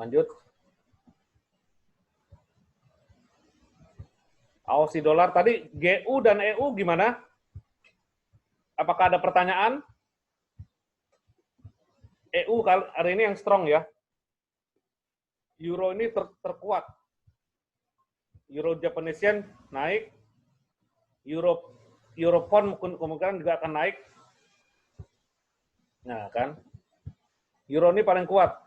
Lanjut. Aussie dolar tadi GU dan EU gimana? Apakah ada pertanyaan? EU hari ini yang strong ya. Euro ini terkuat. Euro Japanese yen naik. Euro pound kemungkinan juga akan naik. Nah, kan. Euro ini paling kuat.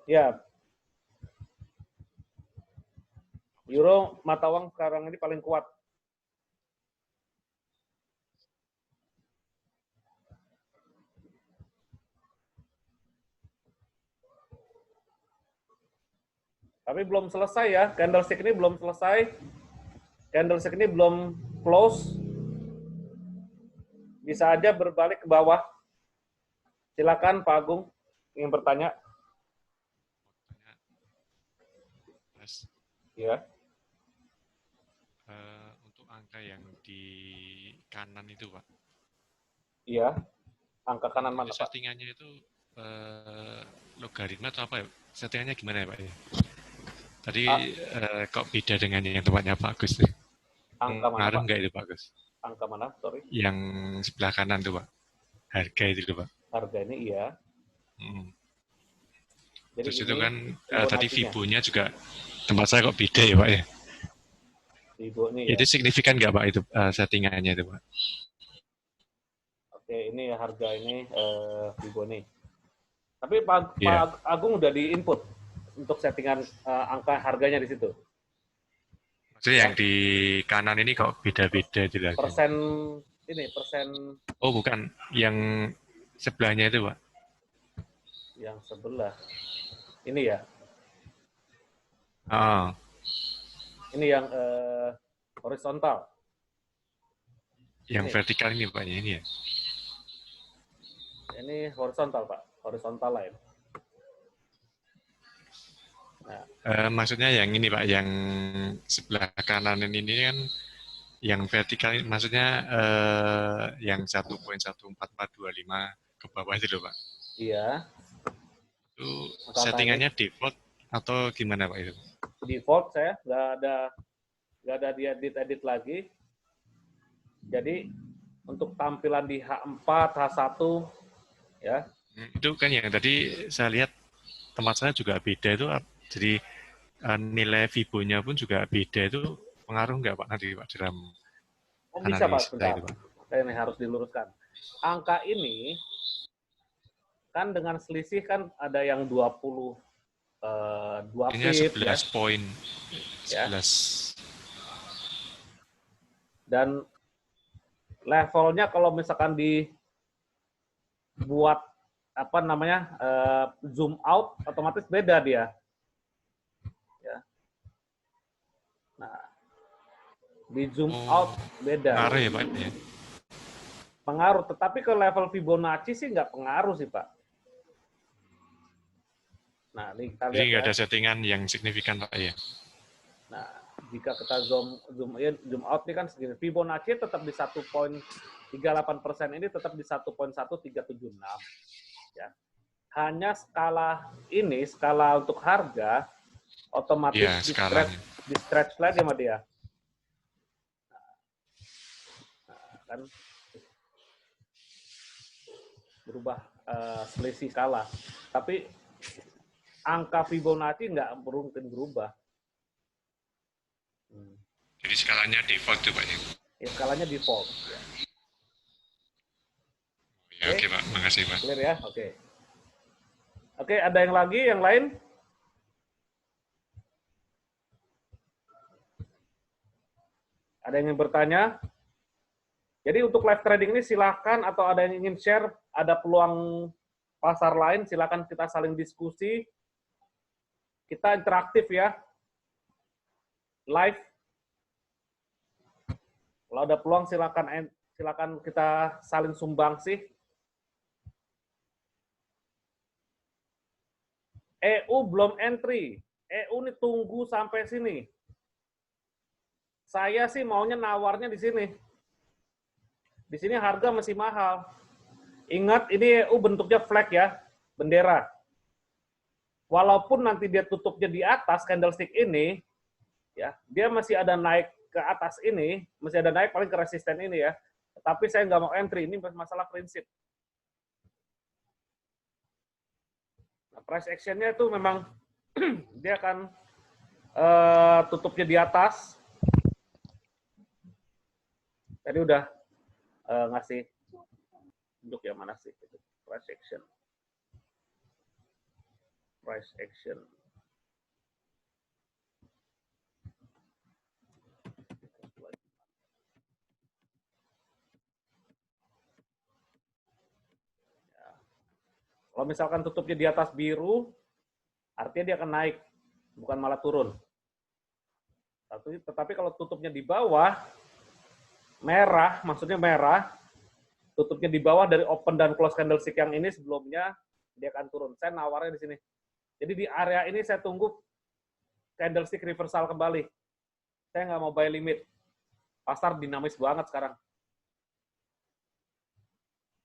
Ya. Euro mata uang sekarang ini paling kuat. Tapi belum selesai ya, candlestick ini belum selesai. Candlestick ini belum close. Bisa aja berbalik ke bawah. Silakan Pak Agung ingin bertanya. Mas, Ya. untuk angka yang di kanan itu, Pak. Iya. Angka kanan mana, Pak? Settingannya itu logaritma atau apa ya? Settingannya gimana ya, Pak? Tadi kok beda dengan yang tempatnya Pak Agus? Angka mana, Ngaruh Pak? nggak itu, Pak Agus? Angka mana? Sorry. Yang sebelah kanan tuh, Pak. Harga itu loh, Pak. Harga ini iya. Jadi Terus itu ini kan tadi Fibo-nya juga tempat saya kok beda ya, Pak ya? Fibo ini Itu ya. signifikan nggak, Pak, itu settingannya itu, Pak? Oke, ini harga ini Fibo nih. Tapi Pak Agung udah di input untuk settingan angka harganya di situ. Maksudnya yang di kanan ini kok beda-beda jelas. Persen. Oh, bukan. Yang sebelahnya itu, Pak. Yang sebelah. Ini ya. Ini yang horizontal. Yang ini. Vertikal ini, Pak, ini ya. Ini horizontal, Pak. Horizontal line. Nah. Maksudnya yang ini, Pak, yang sebelah kanan ini kan yang vertikal, maksudnya yang 1.14425 ke bawah itu loh, Pak. Iya. Itu settingannya default atau gimana, Pak, itu? Default saya, nggak ada diedit lagi. Jadi untuk tampilan di H4, H1, ya. Itu kan yang tadi saya lihat tempat saya juga beda itu, jadi nilai Fibo-nya pun juga beda itu, pengaruh nggak, Pak, nanti, Pak, dalam bisa, Pak, sebentar. Ini harus diluruskan. Angka ini kan dengan selisih kan ada yang 2 pip, 11 ya? Poin. 11. Ya. Dan levelnya kalau misalkan dibuat apa namanya zoom out, otomatis beda dia. Ya. Nah, di zoom out beda. Pengaruh ya, Pak? Ya? Pengaruh, tetapi ke level Fibonacci sih nggak pengaruh sih, Pak. Nah, ini kita lihat. Jadi nggak ada settingan yang signifikan, Pak, ya? Nah, jika kita zoom in, zoom out ini kan segini. Fibonacci tetap di 1.38% ini tetap di 1.1376. Ya. Hanya skala ini, skala untuk harga otomatis ya, di stretch slide sama dia. Nah, kan berubah selisih skala. Tapi angka Fibonacci nggak mungkin berubah. Jadi skalanya default tuh, Pak? Ya, skalanya default. Ya, oke, Pak. Makasih, Pak. Clear ya? Oke. Oke, ada yang lagi? Yang lain? Ada yang ingin bertanya? Jadi untuk live trading ini silakan, atau ada yang ingin share, ada peluang pasar lain, silakan kita saling diskusi. Kita interaktif ya. Live. Kalau ada peluang silakan kita saling sumbangsi. EU belum entry. EU ini tunggu sampai sini. Saya sih maunya nawarnya di sini. Di sini harga masih mahal. Ingat ini EU bentuknya flag ya. bendera. Walaupun nanti dia tutupnya di atas candlestick ini, ya, dia masih ada naik ke atas ini, masih ada naik paling ke resisten ini ya. Tapi saya nggak mau entry, ini masalah prinsip. Nah, price action-nya itu memang dia akan tutupnya di atas. Tadi udah ngasih tunjuk yang mana sih itu price action. Price action. Ya. Kalau misalkan tutupnya di atas biru, artinya dia akan naik, bukan malah turun. Tetapi kalau tutupnya di bawah, merah, maksudnya merah, tutupnya di bawah dari open dan close candlestick yang ini sebelumnya, dia akan turun. Saya nawarnya di sini. Jadi di area ini saya tunggu candlestick reversal kembali. Saya nggak mau buy limit. Pasar dinamis banget sekarang.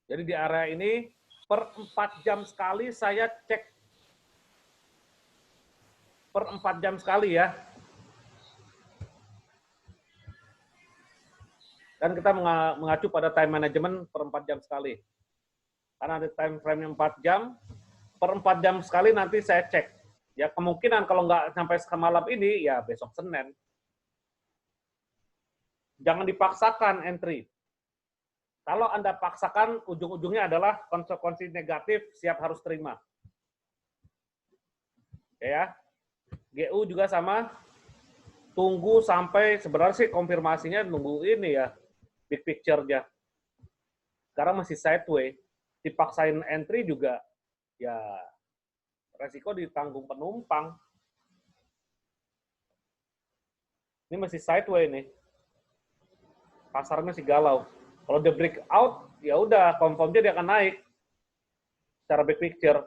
Jadi di area ini, per 4 jam sekali saya cek. Per 4 jam sekali ya. Dan kita mengacu pada time management per 4 jam sekali. Karena ada time frame-nya 4 jam, per 4 jam sekali nanti saya cek. Ya kemungkinan kalau nggak sampai malam ini, ya besok Senin. Jangan dipaksakan entry. Kalau Anda paksakan, ujung-ujungnya adalah konsekuensi negatif, siap harus terima. Ya, GU juga sama. Tunggu sampai, sebenarnya sih konfirmasinya nunggu ini ya, big picture-nya. Sekarang masih sideways, dipaksain entry juga, ya resiko ditanggung penumpang. Ini masih sideways nih. Pasarnya masih galau. Kalau dia breakout, ya udah confirmnya dia akan naik. Secara big picture.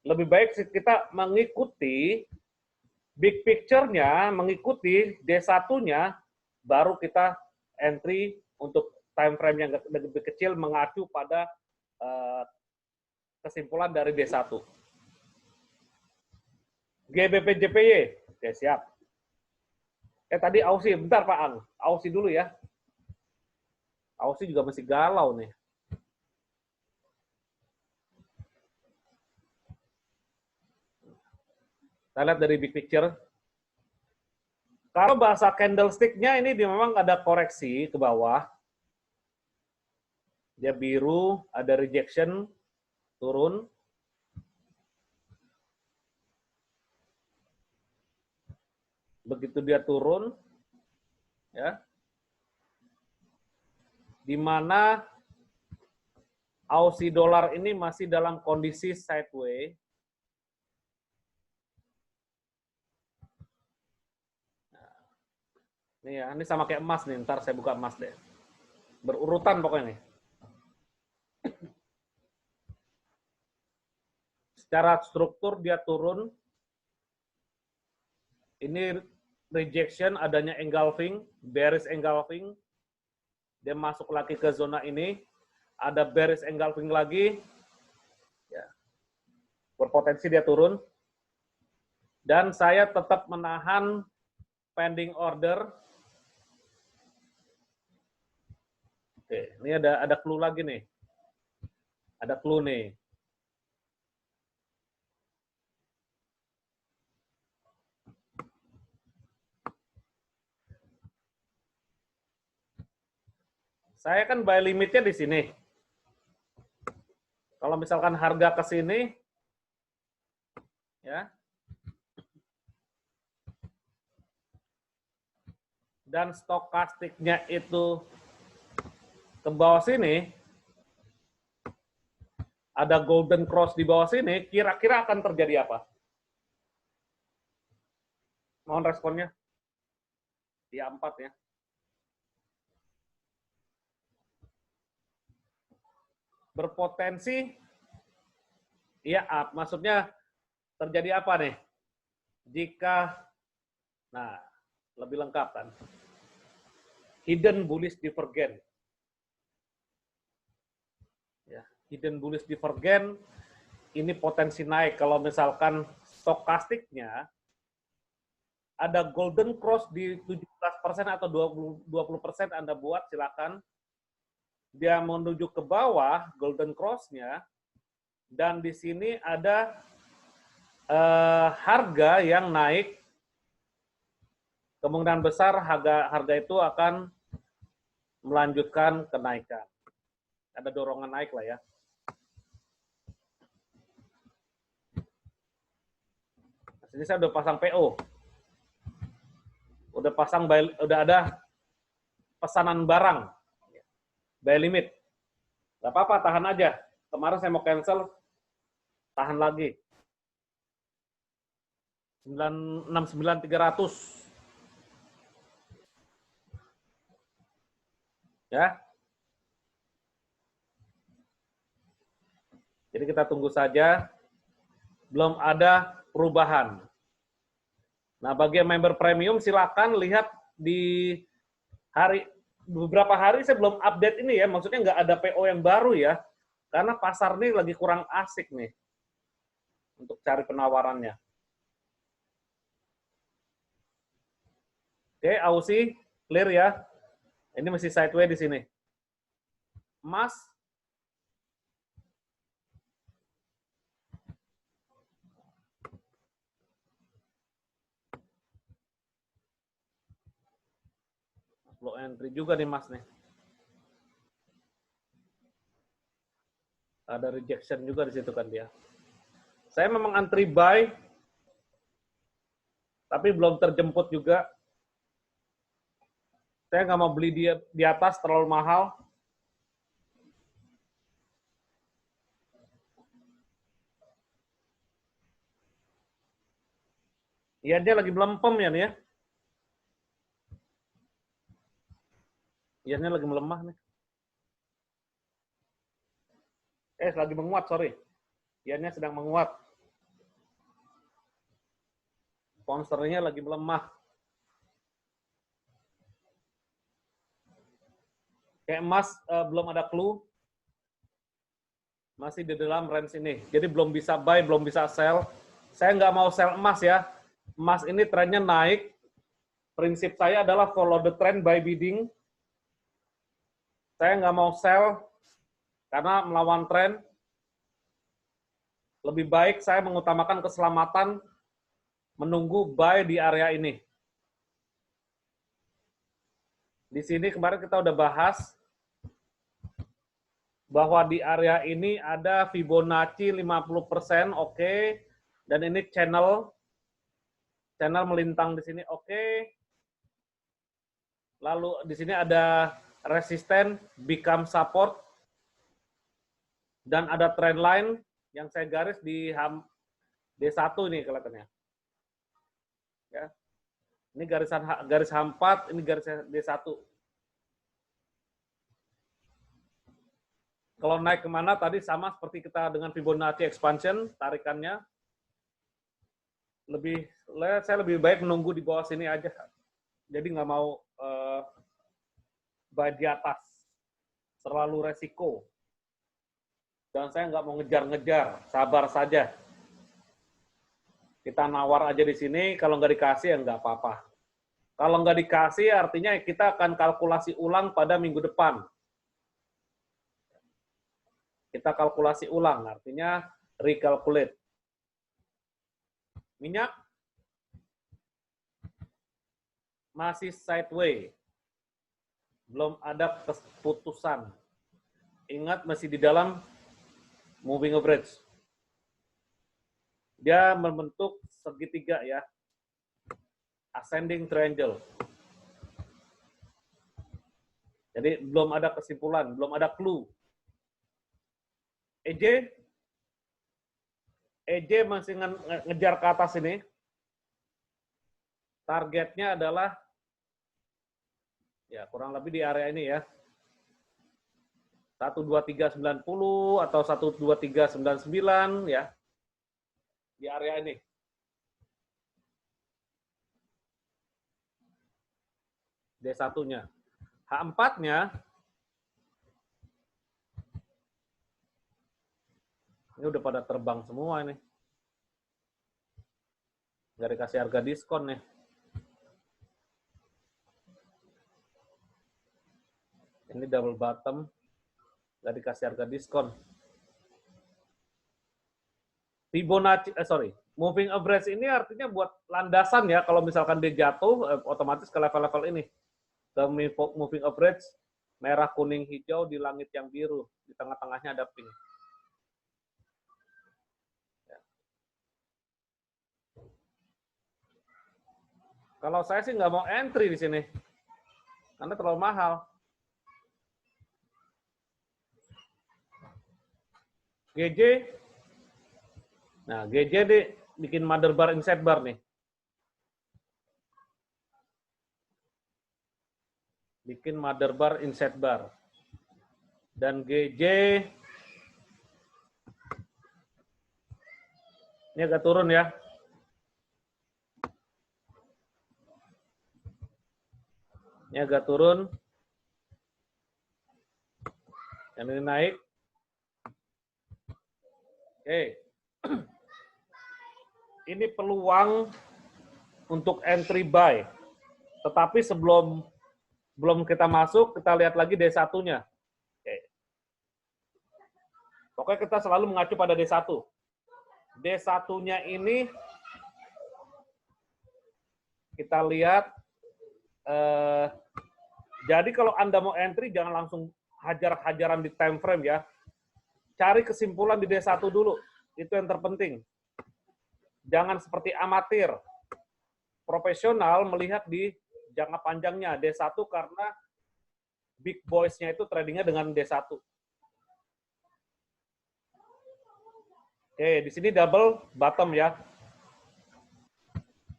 Lebih baik kita mengikuti big picture-nya, mengikuti D1-nya, baru kita entry untuk time frame yang lebih kecil mengacu pada kesimpulan dari D1. GBP JPY. Oke, siap. Tadi Aussie, bentar Pak Ang. Aussie dulu ya. Aussie juga masih galau nih. Kita lihat dari big picture. Kalau bahasa candlestick-nya ini dia memang ada koreksi ke bawah. Dia biru, ada rejection, turun. Begitu dia turun, ya, di mana Aussie dollar ini masih dalam kondisi sideways. Nih ya, ini sama kayak emas nih, ntar saya buka emas deh. Berurutan pokoknya nih. Secara struktur dia turun. Ini rejection, adanya engulfing, bearish engulfing. Dia masuk lagi ke zona ini. Ada bearish engulfing lagi. Ya. Berpotensi dia turun. Dan saya tetap menahan pending order. Oke, ini ada clue lagi nih. Ada clue nih. Saya kan buy limitnya di sini. Kalau misalkan harga ke sini, ya, dan stokastiknya itu ke bawah sini, ada golden cross di bawah sini, kira-kira akan terjadi apa? Mohon responnya. Di 4 ya. Berpotensi, ya up. Maksudnya terjadi apa nih? Jika, nah, lebih lengkap kan? Hidden bullish divergence. Ya, hidden bullish divergence ini potensi naik. Kalau misalkan stokastiknya ada golden cross di 17% atau 20% Anda buat, silakan. Dia menuju ke bawah golden cross-nya, dan di sini ada harga yang naik. Kemungkinan besar harga itu akan melanjutkan kenaikan. Ada dorongan naik lah ya. Ini saya udah pasang PO. Udah ada pesanan barang. Buy limit. Gak apa-apa, tahan aja. Kemarin saya mau cancel, tahan lagi. 69.300. Ya. Jadi kita tunggu saja. Belum ada perubahan. Nah, bagi yang member premium silakan lihat di beberapa hari saya belum update ini ya. Maksudnya nggak ada PO yang baru ya. Karena pasar ini lagi kurang asik nih untuk cari penawarannya. Oke, Ausi, clear ya. Ini masih sideways di sini. Emas. Low entry juga nih Mas nih. Ada rejection juga di situ kan dia. Saya memang antri buy, tapi belum terjemput juga. Saya nggak mau beli di atas terlalu mahal. Iya, dia lagi melempem ya nih ya. Iya, lagi melemah nih. Lagi menguat, sorry. Iannya sedang menguat. Poundsterlingnya lagi melemah. Kayak emas belum ada clue. Masih di dalam range ini. Jadi belum bisa buy, belum bisa sell. Saya nggak mau sell emas ya. Emas ini trennya naik. Prinsip saya adalah follow the trend by bidding. Saya nggak mau sell karena melawan tren. Lebih baik saya mengutamakan keselamatan menunggu buy di area ini. Di sini kemarin kita udah bahas bahwa di area ini ada Fibonacci 50%, oke. Dan ini channel melintang di sini, oke. Lalu di sini ada resisten, become support, dan ada trend line yang saya garis di D1 ini kelihatannya. Ya. Ini garis H4, ini garis D1. Kalau naik kemana tadi sama seperti kita dengan Fibonacci expansion, tarikannya saya lebih baik menunggu di bawah sini aja. Jadi nggak mau buy di atas, terlalu resiko. Dan saya nggak mau ngejar-ngejar, sabar saja. Kita nawar aja di sini, kalau nggak dikasih ya nggak apa-apa. Kalau nggak dikasih artinya kita akan kalkulasi ulang pada minggu depan. Kita kalkulasi ulang, artinya recalculate. Minyak masih sideways. Belum ada keputusan. Ingat masih di dalam moving average. Dia membentuk segitiga ya. Ascending triangle. Jadi belum ada kesimpulan, belum ada clue. EJ masih ngejar ke atas ini. Targetnya adalah ya kurang lebih di area ini ya. 12390 atau 12399 ya. Di area ini. D1-nya. H4-nya Ini udah pada terbang semua ini. Nggak dikasih harga diskon nih. Ini double bottom, nggak dikasih harga diskon. Fibonacci, moving average ini artinya buat landasan ya. Kalau misalkan dia jatuh, otomatis ke level-level ini. Ke moving average, merah, kuning, hijau di langit yang biru. Di tengah-tengahnya ada pink. Kalau saya sih nggak mau entry di sini. Karena terlalu mahal. GJ. Nah, GJ nih bikin mother bar inside bar nih. Bikin mother bar inside bar. Dan GJ ini agak turun ya. Ini agak turun. Yang ini naik. Oke. Ini peluang untuk entry buy. Tetapi sebelum kita masuk, kita lihat lagi D1-nya. Oke. Pokoknya kita selalu mengacu pada D1. D1-nya ini kita lihat, jadi kalau Anda mau entry, jangan langsung hajar-hajaran di time frame ya. Cari kesimpulan di D1 dulu. Itu yang terpenting. Jangan seperti amatir. Profesional melihat di jangka panjangnya. D1 karena big boys-nya itu tradingnya dengan D1. Oke, di sini double bottom ya.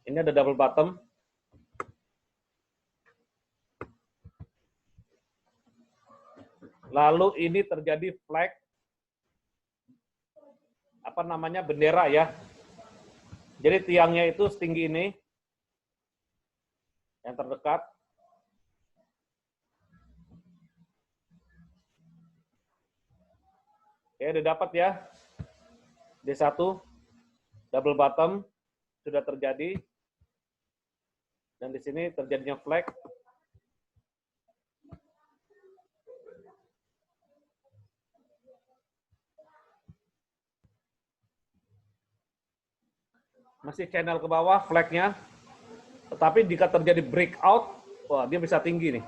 Ini ada double bottom. Lalu ini terjadi flag, apa namanya, bendera ya. Jadi tiangnya itu setinggi ini, yang terdekat. Oke, udah dapat ya. D1, double bottom, sudah terjadi. Dan di sini terjadinya flag. Masih channel ke bawah flagnya, tetapi jika terjadi breakout, wah dia bisa tinggi nih.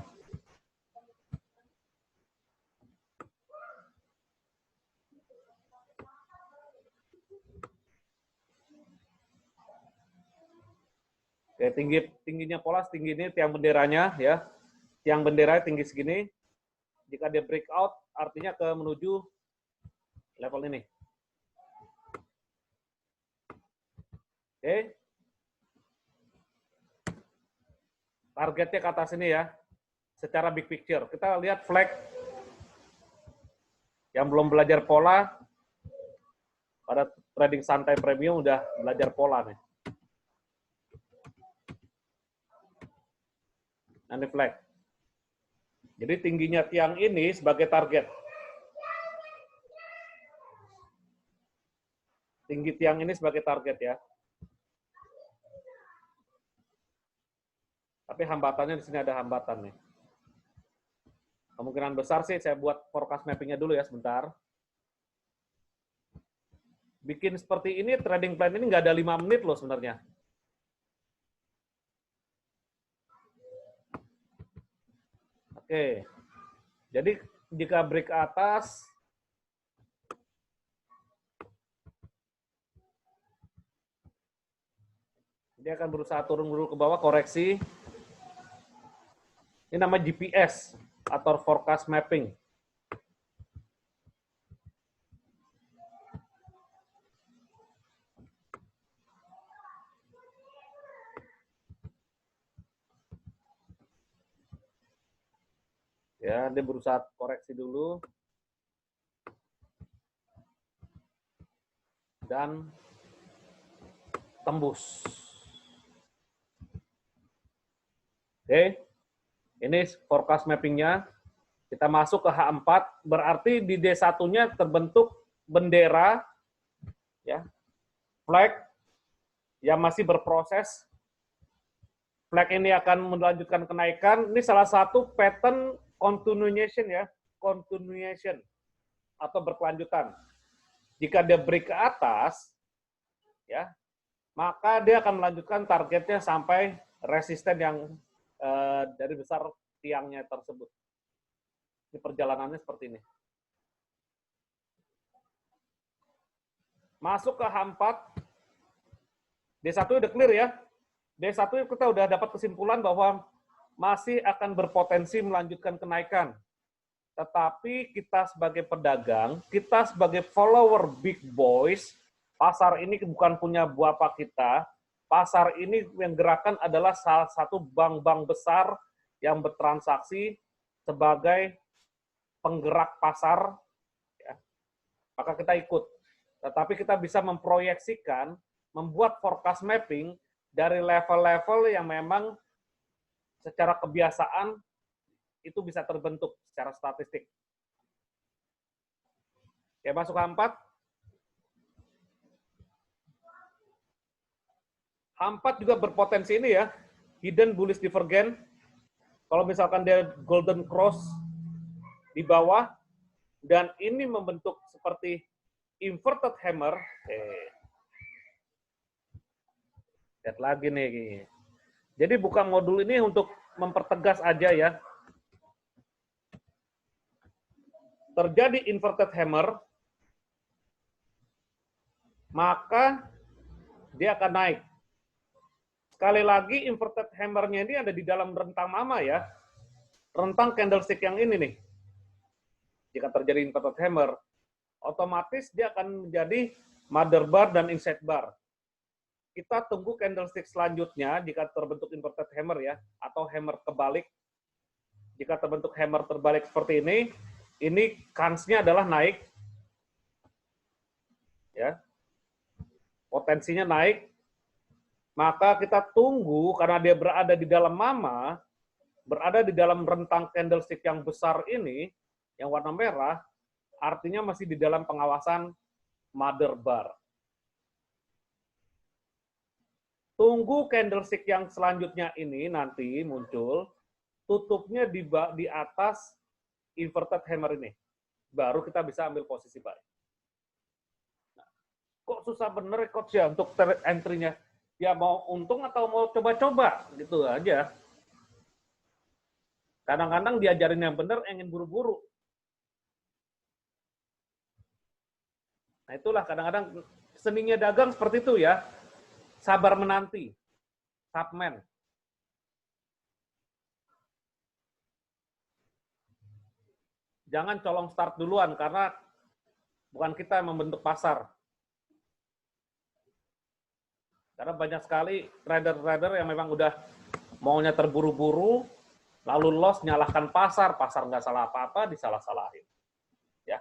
Oke, tingginya pola tinggi ini tiang benderanya ya, tiang bendera tinggi segini. Jika dia breakout, artinya menuju level ini. Oke. Targetnya ke atas ini ya. Secara big picture. Kita lihat flag. Yang belum belajar pola, pada trading santai premium udah belajar pola nih. Nah, ini flag. Jadi tingginya tiang ini sebagai target. Tinggi tiang ini sebagai target ya. Tapi hambatannya di sini ada hambatan nih. Kemungkinan besar sih saya buat forecast mapping-nya dulu ya sebentar. Bikin seperti ini, trading plan ini nggak ada 5 menit loh sebenarnya. Oke. Jadi jika break atas, dia akan berusaha turun dulu ke bawah, koreksi. Ini namanya GPS atau forecast mapping. Ya, dia berusaha koreksi dulu. Dan tembus. Oke. Ini forecast mapping-nya. Kita masuk ke H4, berarti di D1-nya terbentuk bendera ya. Flag yang masih berproses, flag ini akan melanjutkan kenaikan. Ini salah satu pattern continuation ya, continuation atau berkelanjutan. Jika dia break ke atas, ya, maka dia akan melanjutkan targetnya sampai resisten yang dari besar tiangnya tersebut. Ini perjalanannya seperti ini. Masuk ke H4, D1 udah clear ya. D1 kita udah dapat kesimpulan bahwa masih akan berpotensi melanjutkan kenaikan. Tetapi kita sebagai pedagang, kita sebagai follower big boys, pasar ini bukan punya bapak kita. Pasar ini yang gerakan adalah salah satu bank-bank besar yang bertransaksi sebagai penggerak pasar. Ya. Maka kita ikut. Tetapi kita bisa memproyeksikan, membuat forecast mapping dari level-level yang memang secara kebiasaan itu bisa terbentuk secara statistik. Oke, masuk ke H4. H4 juga berpotensi ini ya, hidden bullish divergence. Kalau misalkan dia golden cross di bawah, dan ini membentuk seperti inverted hammer. Lihat lagi nih. Jadi buka modul ini untuk mempertegas aja ya. Terjadi inverted hammer, maka dia akan naik. Sekali lagi inverted hammer-nya ini ada di dalam rentang mama ya. Rentang candlestick yang ini nih. Jika terjadi inverted hammer, otomatis dia akan menjadi mother bar dan inside bar. Kita tunggu candlestick selanjutnya jika terbentuk inverted hammer ya, atau hammer kebalik. Jika terbentuk hammer terbalik seperti ini kansnya adalah naik. Ya. Potensinya naik. Maka kita tunggu karena dia berada di dalam mama, berada di dalam rentang candlestick yang besar ini, yang warna merah, artinya masih di dalam pengawasan mother bar. Tunggu candlestick yang selanjutnya ini nanti muncul, tutupnya di atas inverted hammer ini. Baru kita bisa ambil posisi buy. Nah, kok susah bener coach ya untuk entry-nya? Ya mau untung atau mau coba-coba, gitu aja. Kadang-kadang diajarin yang benar, ingin buru-buru. Nah itulah kadang-kadang seninya dagang seperti itu ya. Sabar menanti. Subman. Jangan colong start duluan, karena bukan kita yang membentuk pasar. Karena banyak sekali trader-trader yang memang udah maunya terburu-buru, lalu loss, nyalahkan pasar nggak salah apa-apa, disalah-salahin. Ya.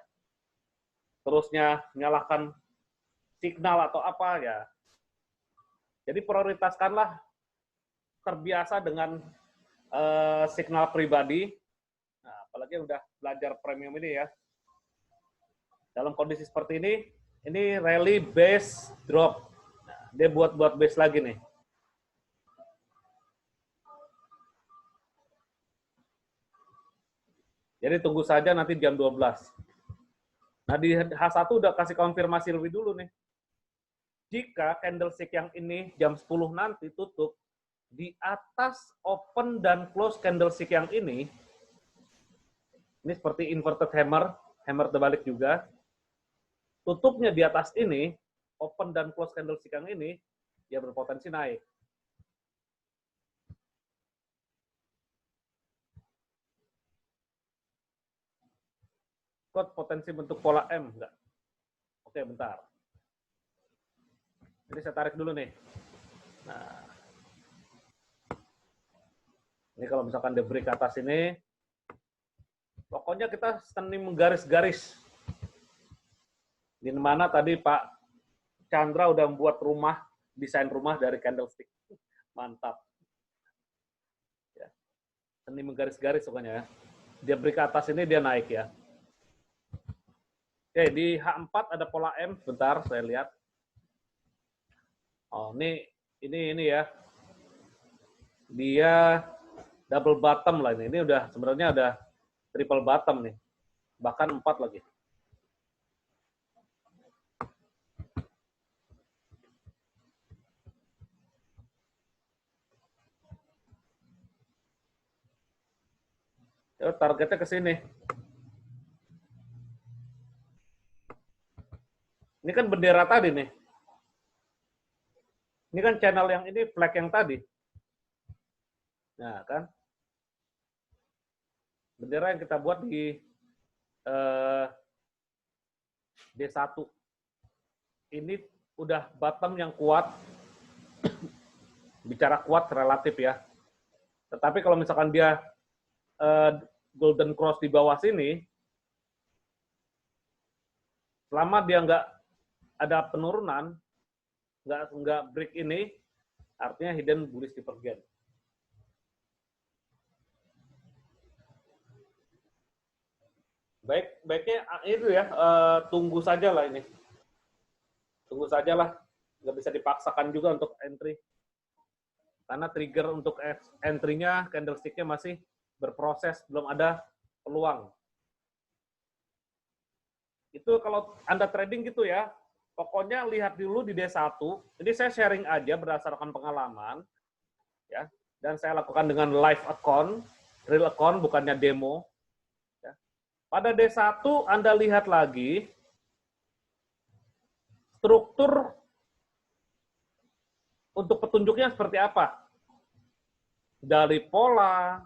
Terusnya nyalahkan signal atau apa ya. Jadi prioritaskanlah terbiasa dengan signal pribadi. Nah, apalagi udah belajar premium ini ya. Dalam kondisi seperti ini rally base drop. Nah, dia buat base lagi nih. Jadi tunggu saja nanti jam 12. Nah, di H1 udah kasih konfirmasi lebih dulu nih. Jika candlestick yang ini jam 10 nanti tutup di atas open dan close candlestick yang ini seperti inverted hammer, hammer terbalik juga, tutupnya di atas ini, open dan close candlestick yang ini, dia berpotensi naik. Kok potensi bentuk pola M? Enggak. Oke, bentar. Jadi saya tarik dulu nih. Nah, ini kalau misalkan dia break ke atas ini, pokoknya kita seni menggaris-garis. Di mana tadi Pak Chandra udah membuat rumah, desain rumah dari candlestick. Mantap. Ya. Seni menggaris-garis pokoknya ya. Dia break ke atas ini, dia naik ya. Oke, di H4 ada pola M. Bentar, saya lihat. Oh, ini ya. Dia double bottom lah ini. Ini udah sebenarnya udah triple bottom nih. Bahkan 4 lagi. Ya, targetnya ke sini. Ini kan bendera tadi nih. Ini kan channel yang ini flag yang tadi. Nah, kan. Bendera yang kita buat di D1. Ini udah bottom yang kuat. Bicara kuat relatif ya. Tetapi kalau misalkan dia golden cross di bawah sini, selama dia nggak ada penurunan, nggak break ini, artinya hidden bullish divergence. Baiknya itu ya, tunggu saja lah ini. Tunggu saja lah, nggak bisa dipaksakan juga untuk entry. Karena trigger untuk entry-nya, candlestick-nya masih berproses, belum ada peluang. Itu kalau Anda trading gitu ya, pokoknya lihat dulu di D1. Ini saya sharing aja berdasarkan pengalaman, ya. Dan saya lakukan dengan live account, real account, bukannya demo. Ya. Pada D1 Anda lihat lagi struktur untuk petunjuknya seperti apa. Dari pola,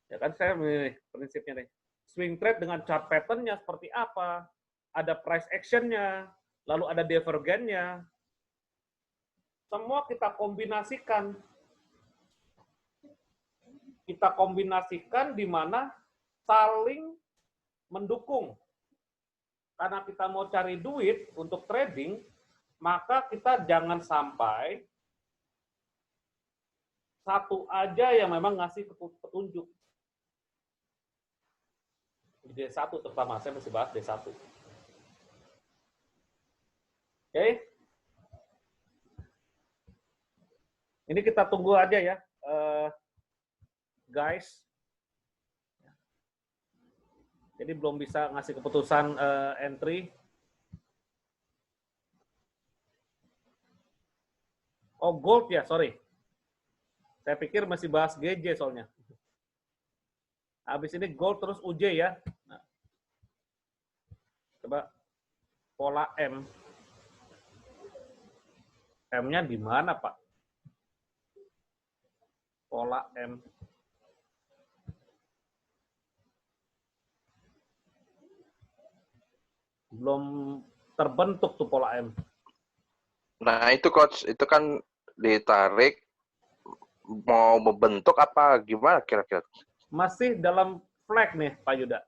ya kan saya nih, prinsipnya nih. Swing trade dengan chart pattern-nya seperti apa, ada price action-nya, lalu ada divergen-nya. Semua kita kombinasikan. Kita kombinasikan di mana saling mendukung. Karena kita mau cari duit untuk trading, maka kita jangan sampai satu aja yang memang ngasih petunjuk. Di D1 terutama, saya masih bahas D1. Oke. Ini kita tunggu aja ya, guys. Jadi belum bisa ngasih keputusan entry. Oh, gold ya, sorry. Saya pikir masih bahas GJ soalnya. Habis ini gold terus UJ ya. Nah, coba pola M. M-nya di mana, Pak? Pola M. Belum terbentuk tuh pola M. Nah, itu coach, itu kan ditarik mau membentuk apa gimana kira-kira? Masih dalam flag nih, Pak Yuda.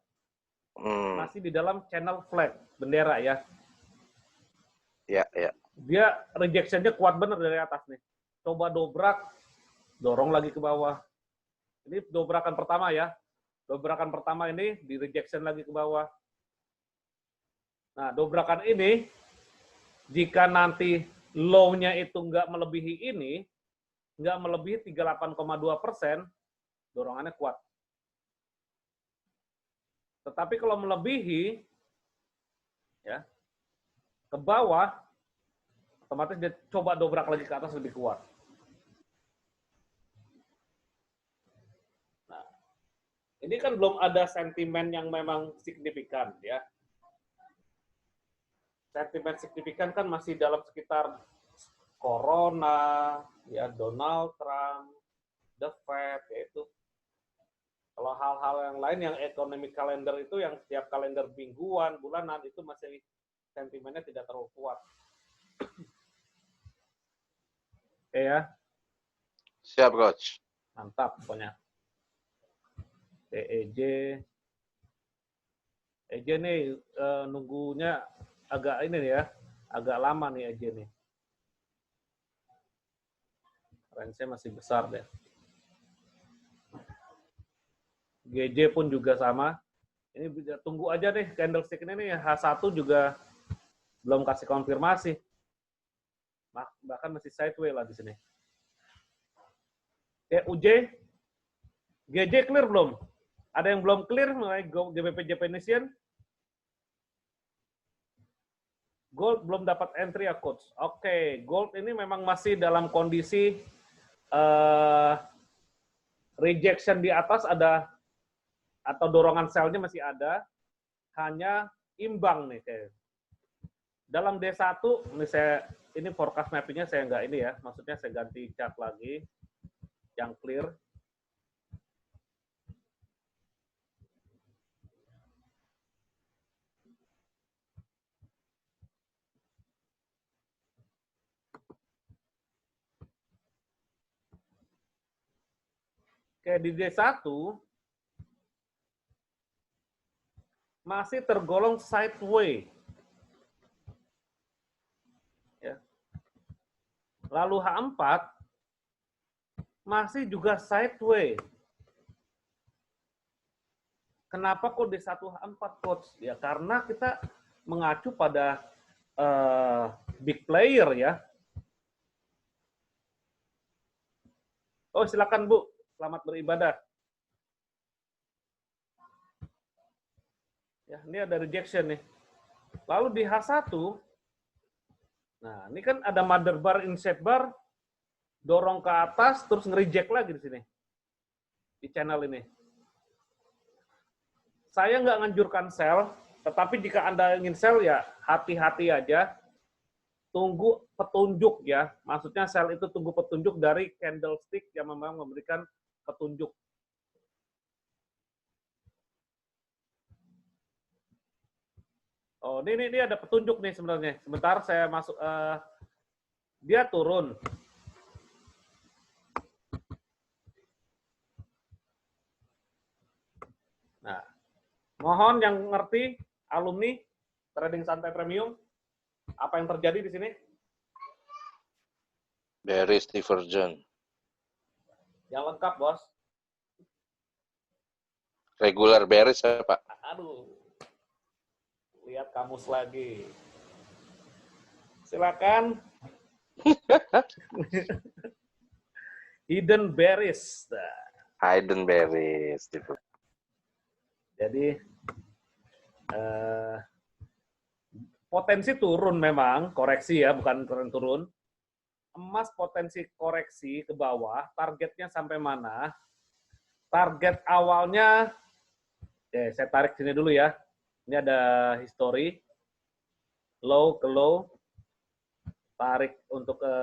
Masih di dalam channel flag, bendera ya. Ya, ya. Dia rejection-nya kuat bener dari atas nih. Coba dobrak, dorong lagi ke bawah. Ini dobrakan pertama ya. Dobrakan pertama ini di rejection lagi ke bawah. Nah, dobrakan ini, jika nanti low-nya itu nggak melebihi ini, nggak melebihi 38,2%, dorongannya kuat. Tetapi kalau melebihi, ya, ke bawah, otomatis dia coba dobrak lagi ke atas lebih kuat. Nah, ini kan belum ada sentimen yang memang signifikan, ya. Sentimen signifikan kan masih dalam sekitar Corona, ya, Donald Trump, The Fed, yaitu. Kalau hal-hal yang lain yang economic calendar itu yang setiap kalender mingguan, bulanan itu masih sentimennya tidak terlalu kuat. Oke ya. Siap, coach. Mantap pokoknya. EJ nih nunggunya agak ini nih ya, agak lama nih EJ nih. Range-nya masih besar deh. GJ pun juga sama. Ini tunggu aja deh candlestick ini nih, H1 juga belum kasih konfirmasi. Bahkan masih sideways lah di sini. UJ, GJ clear belum? Ada yang belum clear mengenai GBP Japanesian? Gold belum dapat entry ya, Coach. Oke, Gold ini memang masih dalam kondisi rejection di atas ada, atau dorongan sell-nya masih ada, hanya imbang nih kayak. Dalam D1, ini forecast mapping-nya saya nggak ini ya, maksudnya saya ganti chart lagi, yang clear. Oke, di D1, masih tergolong sideways. Ya. Lalu H4 masih juga sideways. Kenapa kok D1 H4, Coach? Ya karena kita mengacu pada big player ya. Oh, silakan Bu. Selamat beribadah. Ya, ini ada rejection nih. Lalu di H1, nah ini kan ada mother bar, inset bar, dorong ke atas, terus nge-reject lagi di sini. Di channel ini. Saya nggak nganjurkan sell, tetapi jika Anda ingin sell ya hati-hati aja. Tunggu petunjuk ya. Maksudnya sell itu tunggu petunjuk dari candlestick yang memang memberikan petunjuk. Oh, ini ada petunjuk nih sebenarnya. Sebentar saya masuk, dia turun. Nah, mohon yang ngerti, alumni trading santai premium, apa yang terjadi di sini? Bearish divergent. Yang lengkap, Bos. Regular bearish ya, Pak? Aduh. Lihat kamus lagi. Silakan. Hidden bearish. Hidden bearish. Jadi potensi turun memang, koreksi ya, bukan turun. Emas potensi koreksi ke bawah, targetnya sampai mana? Target awalnya, saya tarik sini dulu ya. Ini ada history, low ke low, tarik untuk ke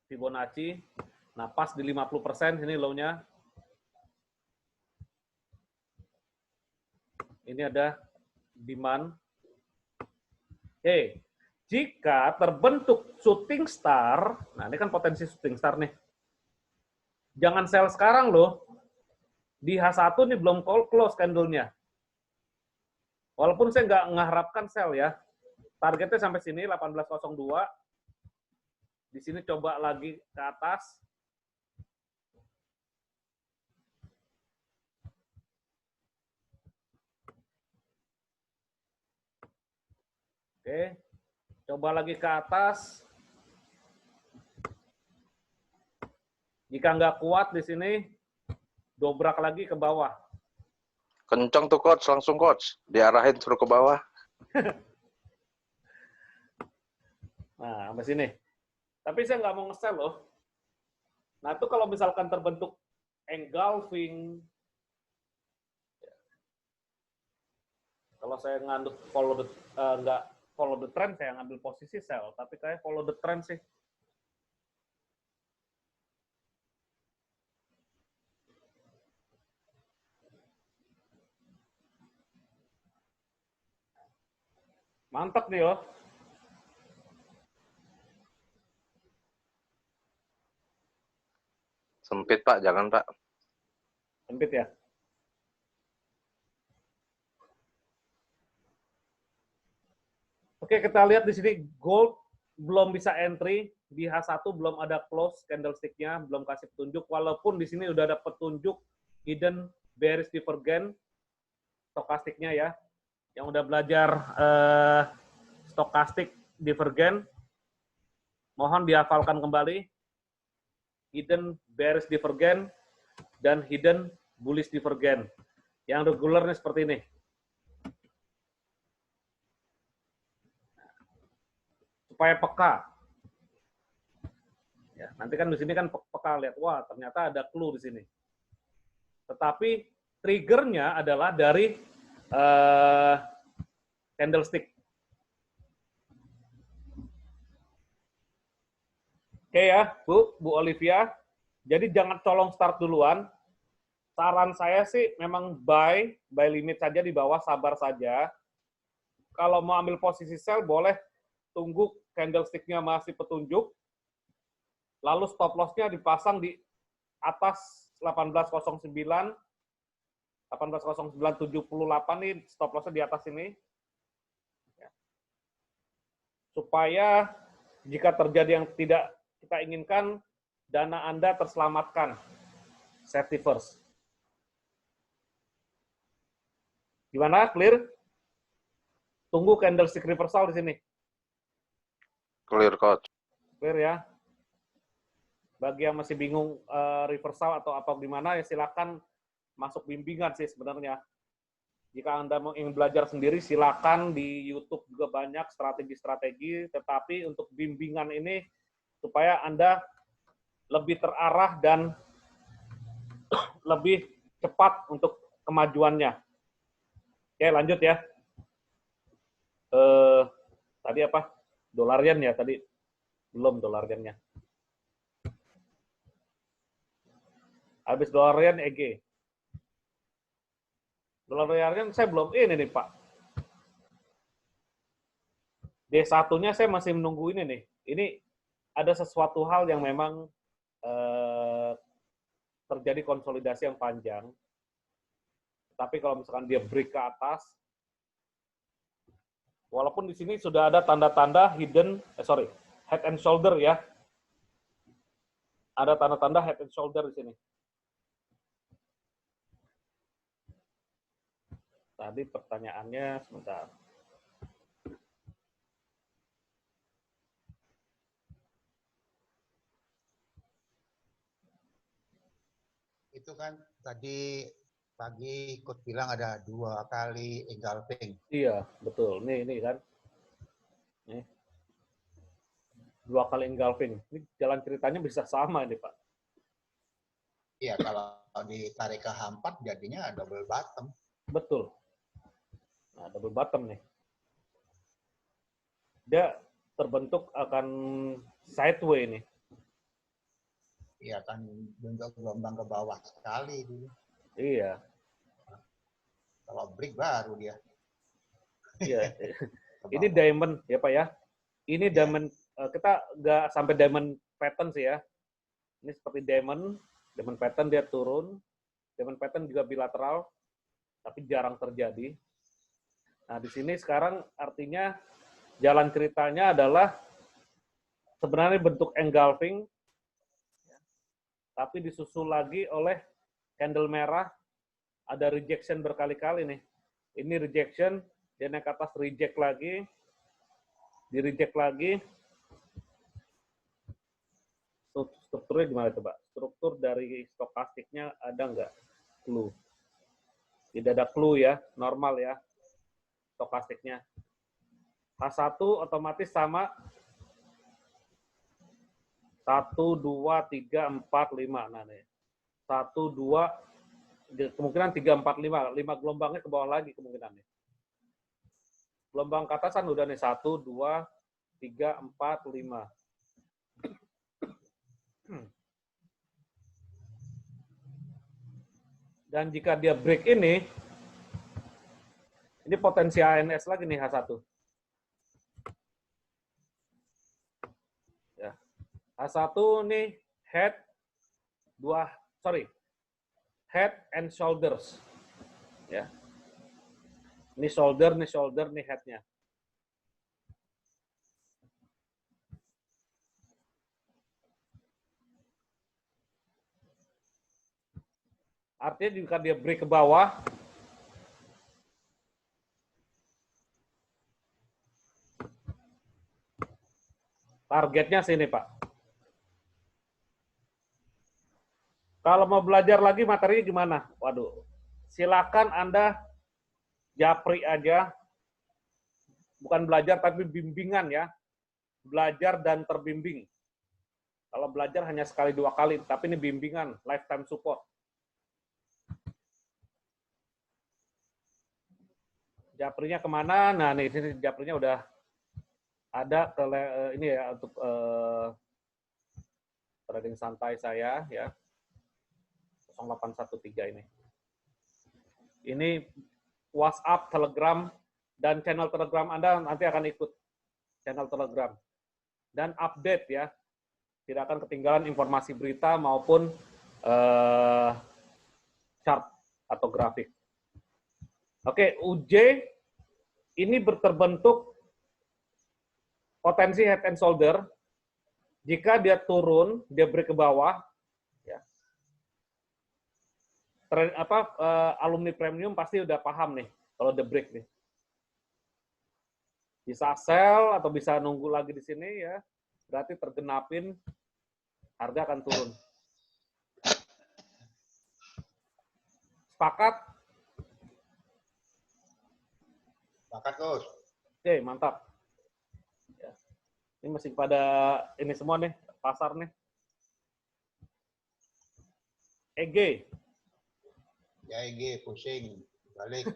Fibonacci. Nah, pas di 50%, ini low-nya. Ini ada demand. Oke, jika terbentuk shooting star, nah ini kan potensi shooting star nih. Jangan sell sekarang loh. Di H1 nih belum close candle-nya. Walaupun saya nggak mengharapkan sell ya. Targetnya sampai sini 18.02. Di sini coba lagi ke atas. Oke. Coba lagi ke atas. Jika nggak kuat di sini, dobrak lagi ke bawah. Kencang tuh coach, langsung coach. Diarahin suruh ke bawah. Nah, sampai sini. Tapi saya nggak mau nge-sell loh. Nah, itu kalau misalkan terbentuk engulfing, kalau saya nggak follow the trend, saya ngambil posisi sell. Tapi kayak follow the trend sih. Mantap nih loh. Sempit Pak, jangan Pak. Sempit ya. Oke, kita lihat di sini gold belum bisa entry, di H1 belum ada close candlestick-nya, belum kasih petunjuk, walaupun di sini udah ada petunjuk hidden bearish divergence stokastiknya ya. yang udah belajar stochastic divergen, mohon dihafalkan kembali hidden bearish divergen dan hidden bullish divergen. Yang regulernya seperti ini. Supaya peka. Ya, nanti kan di sini kan peka lihat, wah ternyata ada clue di sini. Tetapi triggernya adalah dari candlestick. Oke ya, Bu Olivia. Jadi jangan colong start duluan. Saran saya sih memang buy limit saja di bawah, sabar saja. Kalau mau ambil posisi sell boleh tunggu candlestick-nya masih petunjuk. Lalu stop loss-nya dipasang di atas 1809, 180978 nih stop loss-nya di atas ini. Supaya jika terjadi yang tidak kita inginkan, dana Anda terselamatkan. Safety first. Gimana? Clear? Tunggu candlestick reversal di sini. Clear, Coach. Clear ya? Bagi yang masih bingung reversal atau apa gimana, ya silakan masuk bimbingan sih sebenarnya. Jika Anda ingin belajar sendiri, silakan di YouTube juga banyak strategi-strategi, tetapi untuk bimbingan ini supaya Anda lebih terarah dan lebih cepat untuk kemajuannya. Oke, lanjut ya. Tadi apa? Dolar yen ya tadi. Belum dolar yennya. Habis dolar yen EG. Dolar yen saya belum ini nih, Pak. D1-nya saya masih menunggu ini nih. Ini ada sesuatu hal yang memang terjadi konsolidasi yang panjang. Tapi kalau misalkan dia break ke atas, walaupun di sini sudah ada tanda-tanda head and shoulder ya. Ada tanda-tanda head and shoulder di sini. Tadi pertanyaannya sebentar. Itu kan tadi pagi ikut bilang ada 2 kali engulfing. Iya, betul. Nih kan. Nih. 2 kali engulfing. Ini jalan ceritanya bisa sama ini, Pak. Iya, kalau ditarik ke H4 jadinya double bottom. Betul. Nah, double bottom nih. Dia terbentuk akan sideway nih. Iya kan bentuk gelombang ke bawah sekali dulu. Iya. Kalau break baru dia. Iya. Ini diamond ya Pak ya. Ini diamond kita nggak sampai diamond pattern sih ya. Ini seperti diamond pattern dia turun. Diamond pattern juga bilateral, tapi jarang terjadi. Nah di sini sekarang artinya jalan ceritanya adalah sebenarnya bentuk engulfing, tapi disusul lagi oleh candle merah, ada rejection berkali-kali nih. Ini rejection, dia naik ke atas, reject lagi, di-reject lagi. Strukturnya gimana coba? Struktur dari stokastiknya ada nggak? Clue. Tidak ada clue ya, normal ya, stokastiknya. H1 otomatis sama 1, 2, 3, 4, 5. Nah, nih. 1, 2, kemungkinan 3, 4, 5. 5 gelombangnya ke bawah lagi kemungkinannya. Gelombang ke atasan udah nih. 1, 2, 3, 4, 5. Dan jika dia break ini potensi ANS lagi nih H1. H1 nih head and shoulders ya. Ini shoulder, nih headnya. Artinya jika dia break ke bawah, Targetnya sini, Pak. Kalau mau belajar lagi materinya gimana? Waduh, silakan Anda japri aja. Bukan belajar tapi bimbingan ya. Belajar dan terbimbing. Kalau belajar hanya sekali 2 kali, tapi ini bimbingan, lifetime support. Japrinya kemana? Nah, nih sini japrinya udah ada ini ya untuk trading santai saya ya. 0813 ini. Ini WhatsApp, Telegram, dan channel Telegram Anda nanti akan ikut channel Telegram. Dan update ya. Tidak akan ketinggalan informasi berita maupun chart atau grafik. Oke, UJ ini terbentuk potensi head and shoulder. Jika dia turun, dia break ke bawah, ya. Alumni premium pasti udah paham nih kalau the break nih. Bisa sell atau bisa nunggu lagi di sini ya. Berarti tergenapin, harga akan turun. Sepakat? Sepakat, Coach. Oke, mantap. Ya. Ini masih pada ini semua nih, pasar nih. EG. Ya, EG pusing. Balik.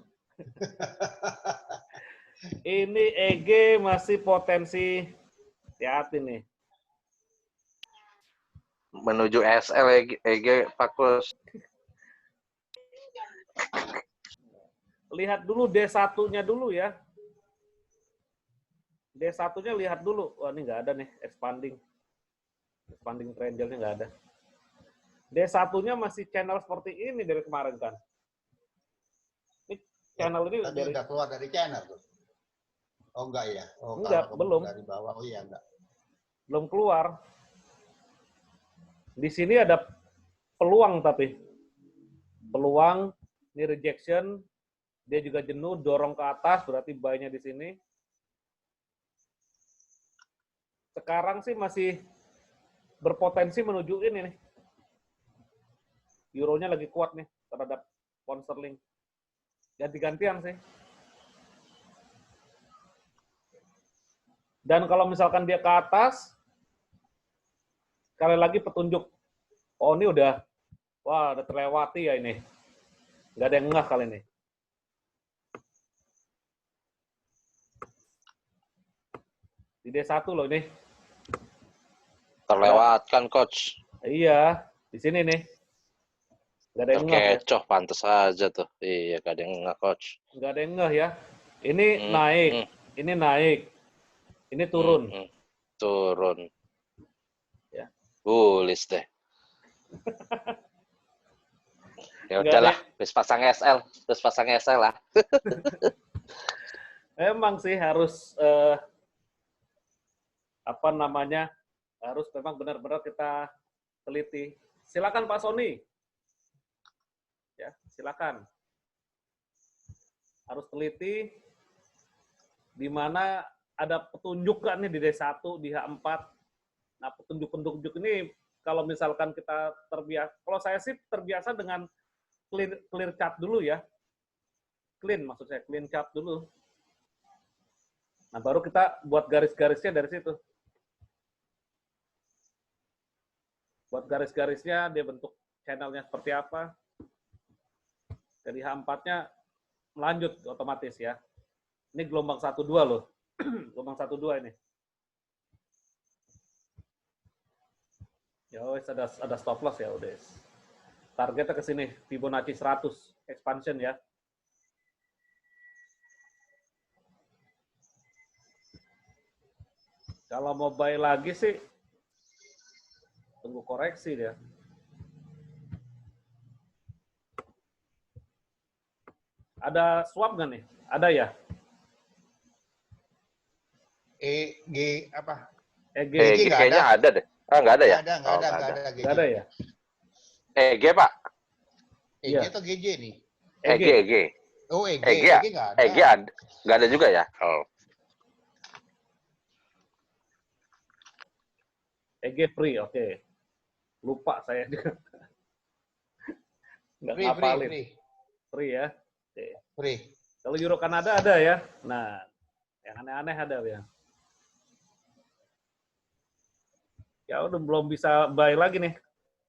Ini EG masih potensi, hati-hati nih. Menuju SL EG Pak Kus. Lihat dulu D1-nya dulu ya. D1-nya lihat dulu. Wah, ini nggak ada nih, expanding. Expanding triangle-nya nggak ada. D1-nya masih channel seperti ini dari kemarin kan. Ini channel ini Tadi dari... udah keluar dari channel, Coach. Oh, enggak ya? Oh, Enggak, belum. Dari bawah, oh iya, enggak. Belum keluar. Di sini ada peluang tapi. Peluang, ini rejection, dia juga jenuh, dorong ke atas, berarti buy-nya di sini. Sekarang sih masih berpotensi menuju ini nih. Euro-nya lagi kuat nih terhadap pound sterling. Ganti-gantian sih. Dan kalau misalkan dia ke atas, sekali lagi petunjuk. Oh, ini udah terlewati ya ini. Nggak ada yang ngeh kali ini. Di D1 loh ini. Terlewatkan, Coach. Iya, di sini nih. Nggak ada yang ngeh ya. Terkecoh, pantes aja tuh. Iya, gak ada yang ngeh, Coach. Nggak ada yang ngeh ya. Ini naik, ini naik, ini turun. Turun. Ya. Bullish deh. Ya udahlah, terus pasang SL lah. Emang sih harus harus memang benar-benar kita teliti. Silakan Pak Sony. Ya, silakan. Harus teliti di mana ada petunjuk kan nih di D1, di H4. Nah, petunjuk-petunjuk ini kalau misalkan kita terbiasa, kalau saya sih terbiasa dengan clear chart dulu ya. Clean maksud saya, clean chart dulu. Nah, baru kita buat garis-garisnya dari situ. Buat garis-garisnya, dia bentuk channelnya seperti apa. Jadi H4-nya melanjut otomatis ya. Ini gelombang 1-2 loh. Gelombang 1-2 ini. Ya wes ada stop loss ya udah. Targetnya ke sini, Fibonacci 100 expansion ya. Kalau mau buy lagi sih tunggu koreksi dia. Ada swap nggak nih? Ada ya? EG apa? EG kayaknya ada deh. Nggak ada ya? Nggak ada ya? EG, Pak. EG atau GJ nih? EG. Oh, EG nggak ada. EG ada. Nggak ada juga ya? Oh. EG free, oke. Lupa saya juga. Nggak Free, ngapalin. free. Free ya. Oke. Free. Kalau Euro Kanada ada ya. Nah, yang aneh-aneh ada ya. Ya udah belum bisa buy lagi nih.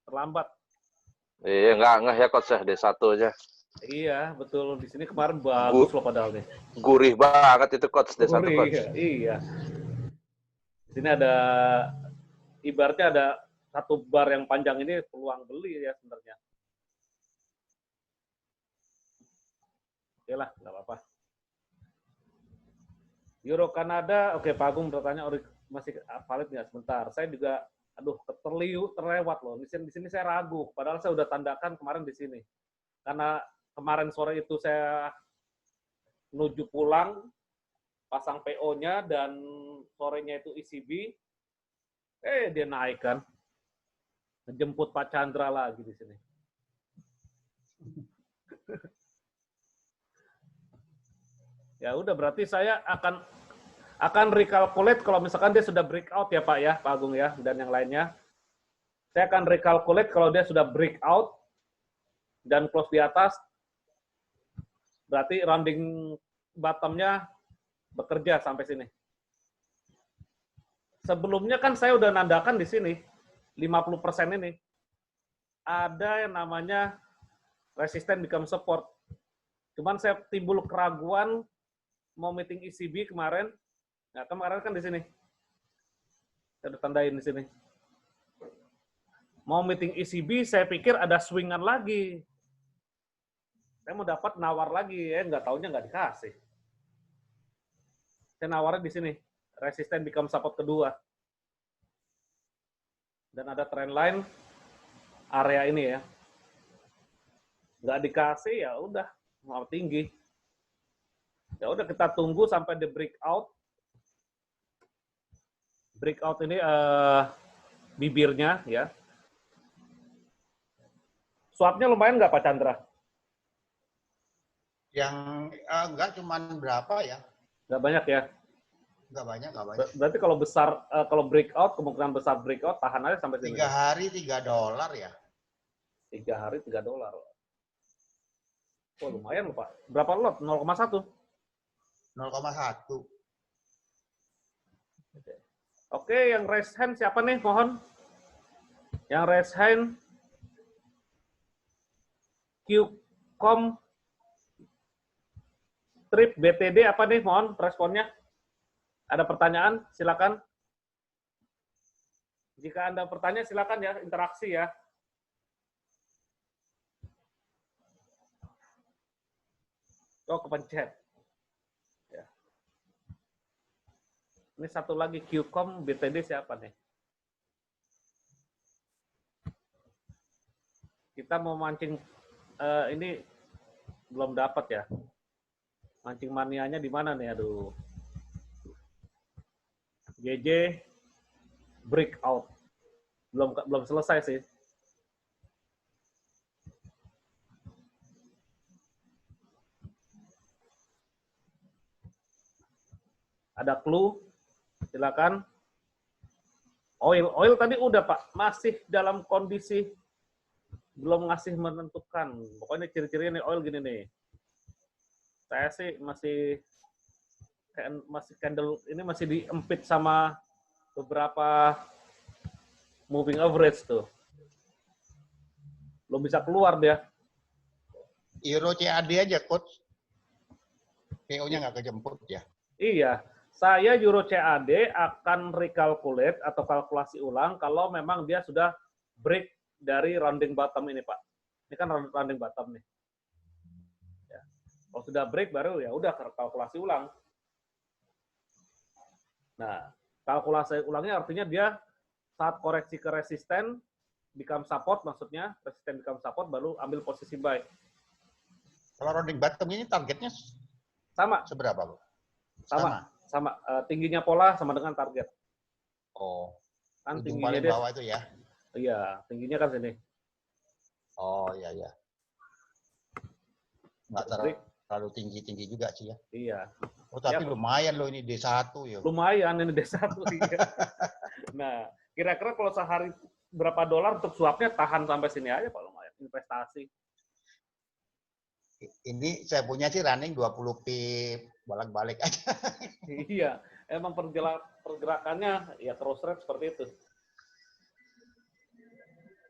Terlambat. Iya, nggak ya coach ya, D1 aja. Iya, betul. Di sini kemarin bagus loh padahal nih. Gurih banget itu coach, D1 Gurih, coach. iya. Di sini ada, ibaratnya ada satu bar yang panjang ini peluang beli ya sebenarnya. Oke lah, nggak apa-apa. Euro Kanada, oke Pak Agung bertanya masih valid nggak? Sebentar, saya juga, aduh, terlewat loh. Di sini saya ragu, padahal saya udah tandakan kemarin di sini. Karena kemarin sore itu saya menuju pulang, pasang PO-nya, dan sorenya itu ECB, dia naik kan. Ngejemput Pak Chandra lagi di sini. Ya udah, berarti saya akan recalculate kalau misalkan dia sudah breakout ya Pak ya, Pak Agung ya, dan yang lainnya. Saya akan recalculate kalau dia sudah breakout dan close di atas, berarti rounding bottom-nya bekerja sampai sini. Sebelumnya kan saya udah nandakan di sini, 50% ini. Ada yang namanya resisten become support. Cuman saya timbul keraguan mau meeting ECB kemarin. Nah, kemarin kan di sini. Saya udah tandain di sini. Mau meeting ECB, saya pikir ada swingan lagi. Saya mau dapat nawar lagi, nggak taunya nggak dikasih. Saya nawarnya di sini. Resisten become support kedua. Dan ada trend line area ini ya. Nggak dikasih, ya udah mau tinggi. Ya udah kita tunggu sampai di breakout. Breakout ini bibirnya ya. Swapnya lumayan nggak Pak Chandra? Yang enggak cuman berapa ya? Nggak banyak ya? Enggak banyak, enggak banyak. Berarti kalau besar, kalau breakout, kemungkinan besar breakout, tahan aja sampai sini. 3 hari $3 ya? 3 hari $3. Oh lumayan loh Pak. Berapa lot? 0,1? 0,1. Oke, yang raise hand siapa nih? Mohon. Yang raise hand Qcom Trip BTD apa nih? Mohon responnya. Ada pertanyaan? Silakan. Jika Anda bertanya, silakan ya, interaksi ya. Oh, kepencet. Ya. Ini satu lagi, Qcom BTD siapa nih? Kita mau mancing, ini belum dapat ya. Mancing manianya di mana nih? Aduh. GJ breakout. Belum selesai sih. Ada clue? Silakan. Oil tadi udah Pak, masih dalam kondisi belum ngasih menentukan. Pokoknya ciri-cirinya nih oil gini nih. Saya sih masih candle ini masih diempit sama beberapa moving average tuh. Belum bisa keluar dia. Euro CAD aja, Coach. PO-nya nggak kejemput ya? Iya. Saya Euro CAD akan recalculate atau kalkulasi ulang kalau memang dia sudah break dari rounding bottom ini, Pak. Ini kan rounding bottom nih. Ya. Kalau sudah break baru ya udah kalkulasi ulang. Nah, kalkulasi ulangnya artinya dia saat koreksi ke resisten, become support maksudnya, resisten become support baru ambil posisi buy. Kalau rounding bottom ini targetnya Sama. seberapa, Bu? Sama. Tingginya pola sama dengan target. Oh. Kan Ujung tingginya paling dia. bawah itu ya? Iya, tingginya kan sini. Oh, iya. Nggak terlalu tinggi-tinggi juga sih ya? Iya. Oh, tapi ya, lumayan loh ini D1 ya. Lumayan ini D1. Iya. Nah, kira-kira kalau sehari berapa dolar untuk swapnya tahan sampai sini aja Pak, lumayan investasi. Ini saya punya sih running 20 pip bolak-balik aja. Iya, emang pergerakannya ya cross rate seperti itu.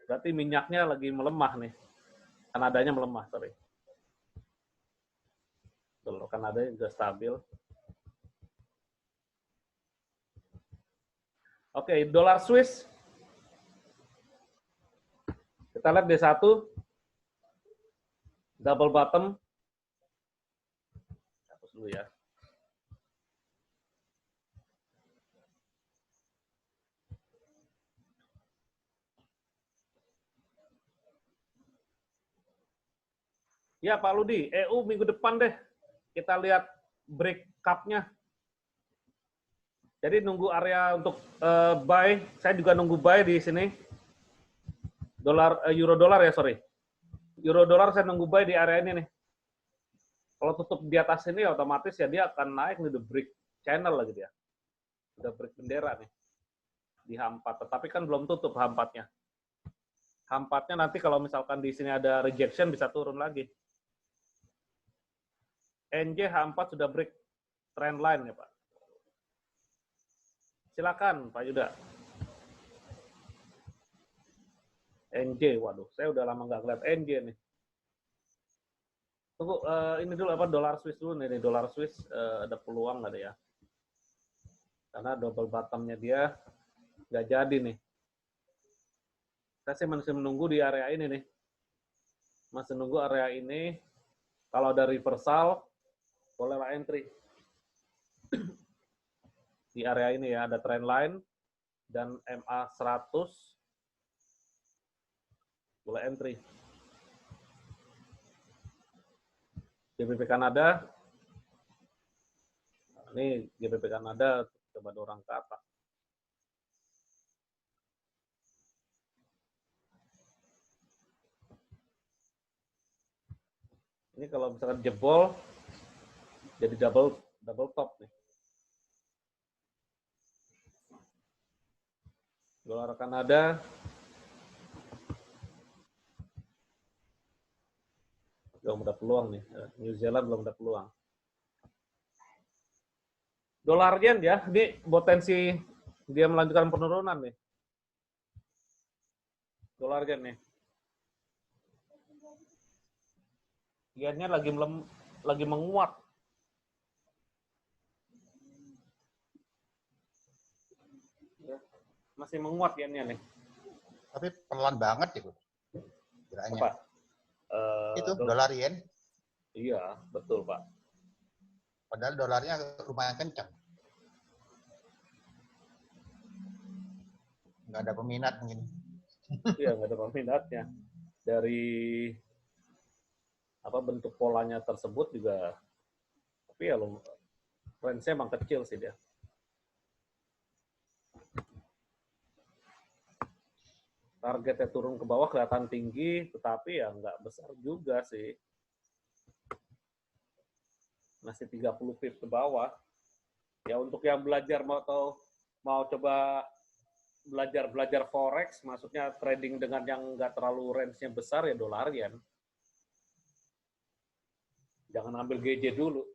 Berarti minyaknya lagi melemah nih. Kanadanya melemah, sorry. Betul, Kanadanya juga stabil. Oke, dolar Swiss. Kita lihat D1. Double bottom. Hapus dulu ya. Ya Pak Ludi, EU minggu depan deh. Kita lihat break cup-nya. Jadi nunggu area untuk buy. Saya juga nunggu buy di sini. Euro dolar ya, sorry. Euro dolar saya nunggu buy di area ini nih. Kalau tutup di atas ini otomatis ya dia akan naik nih, the break channel lagi dia. Udah break bendera nih di H4, tetapi kan belum tutup H4-nya. H4-nya nanti kalau misalkan di sini ada rejection bisa turun lagi. NJ H4 sudah break trend line ya Pak. Silakan Pak Yuda. NJ, waduh, saya udah lama nggak ngeliat NJ nih. Tunggu, ini dulu apa dolar Swiss dulu nih, dolar Swiss ada peluang nggak ada ya? Karena double bottom-nya dia nggak jadi nih. Saya sih masih menunggu di area ini nih. Masih nunggu area ini. Kalau ada reversal, bolehlah entry. Di area ini ya, ada trend line dan MA 100. Boleh entry. GBP Kanada. Ini GBP Kanada coba dorong ke atas. Ini kalau misalkan jebol, jadi double top nih. Dolar Kanada. Belum ada peluang nih. New Zealand belum ada peluang. Dolar yen ya, ini potensi dia melanjutkan penurunan nih. Dolar yen nih. Yennya lagi menguat. Masih menguat yennya nih. Tapi pelan banget itu. Kiranya. Apa? Itu dolar yen. Iya, betul Pak. Padahal dolarnya lumayan kencang. Nggak ada peminat mungkin. Iya, nggak ada peminatnya. Dari apa bentuk polanya tersebut juga, tapi ya range-nya emang kecil sih dia. Targetnya turun ke bawah kelihatan tinggi, tetapi ya nggak besar juga sih. Masih 30 pip ke bawah. Ya untuk yang belajar mau coba belajar forex, maksudnya trading dengan yang nggak terlalu range-nya besar ya dolar yen. Jangan ambil GJ dulu.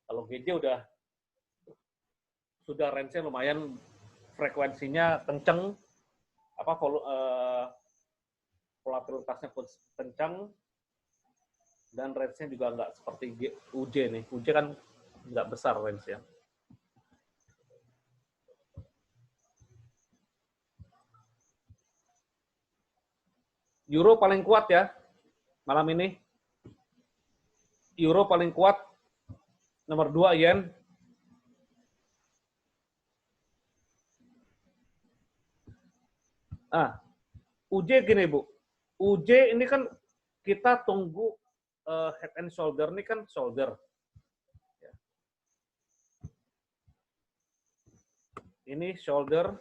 Kalau GJ sudah range-nya lumayan, frekuensinya kenceng, volatilitasnya pun kencang, dan range-nya juga nggak seperti UJ nih. UJ kan nggak besar range-nya. Euro paling kuat ya malam ini. Euro paling kuat. Nomor 2 yen. UJ gini Bu. UJ ini kan kita tunggu head and shoulder ini kan shoulder. Ini shoulder,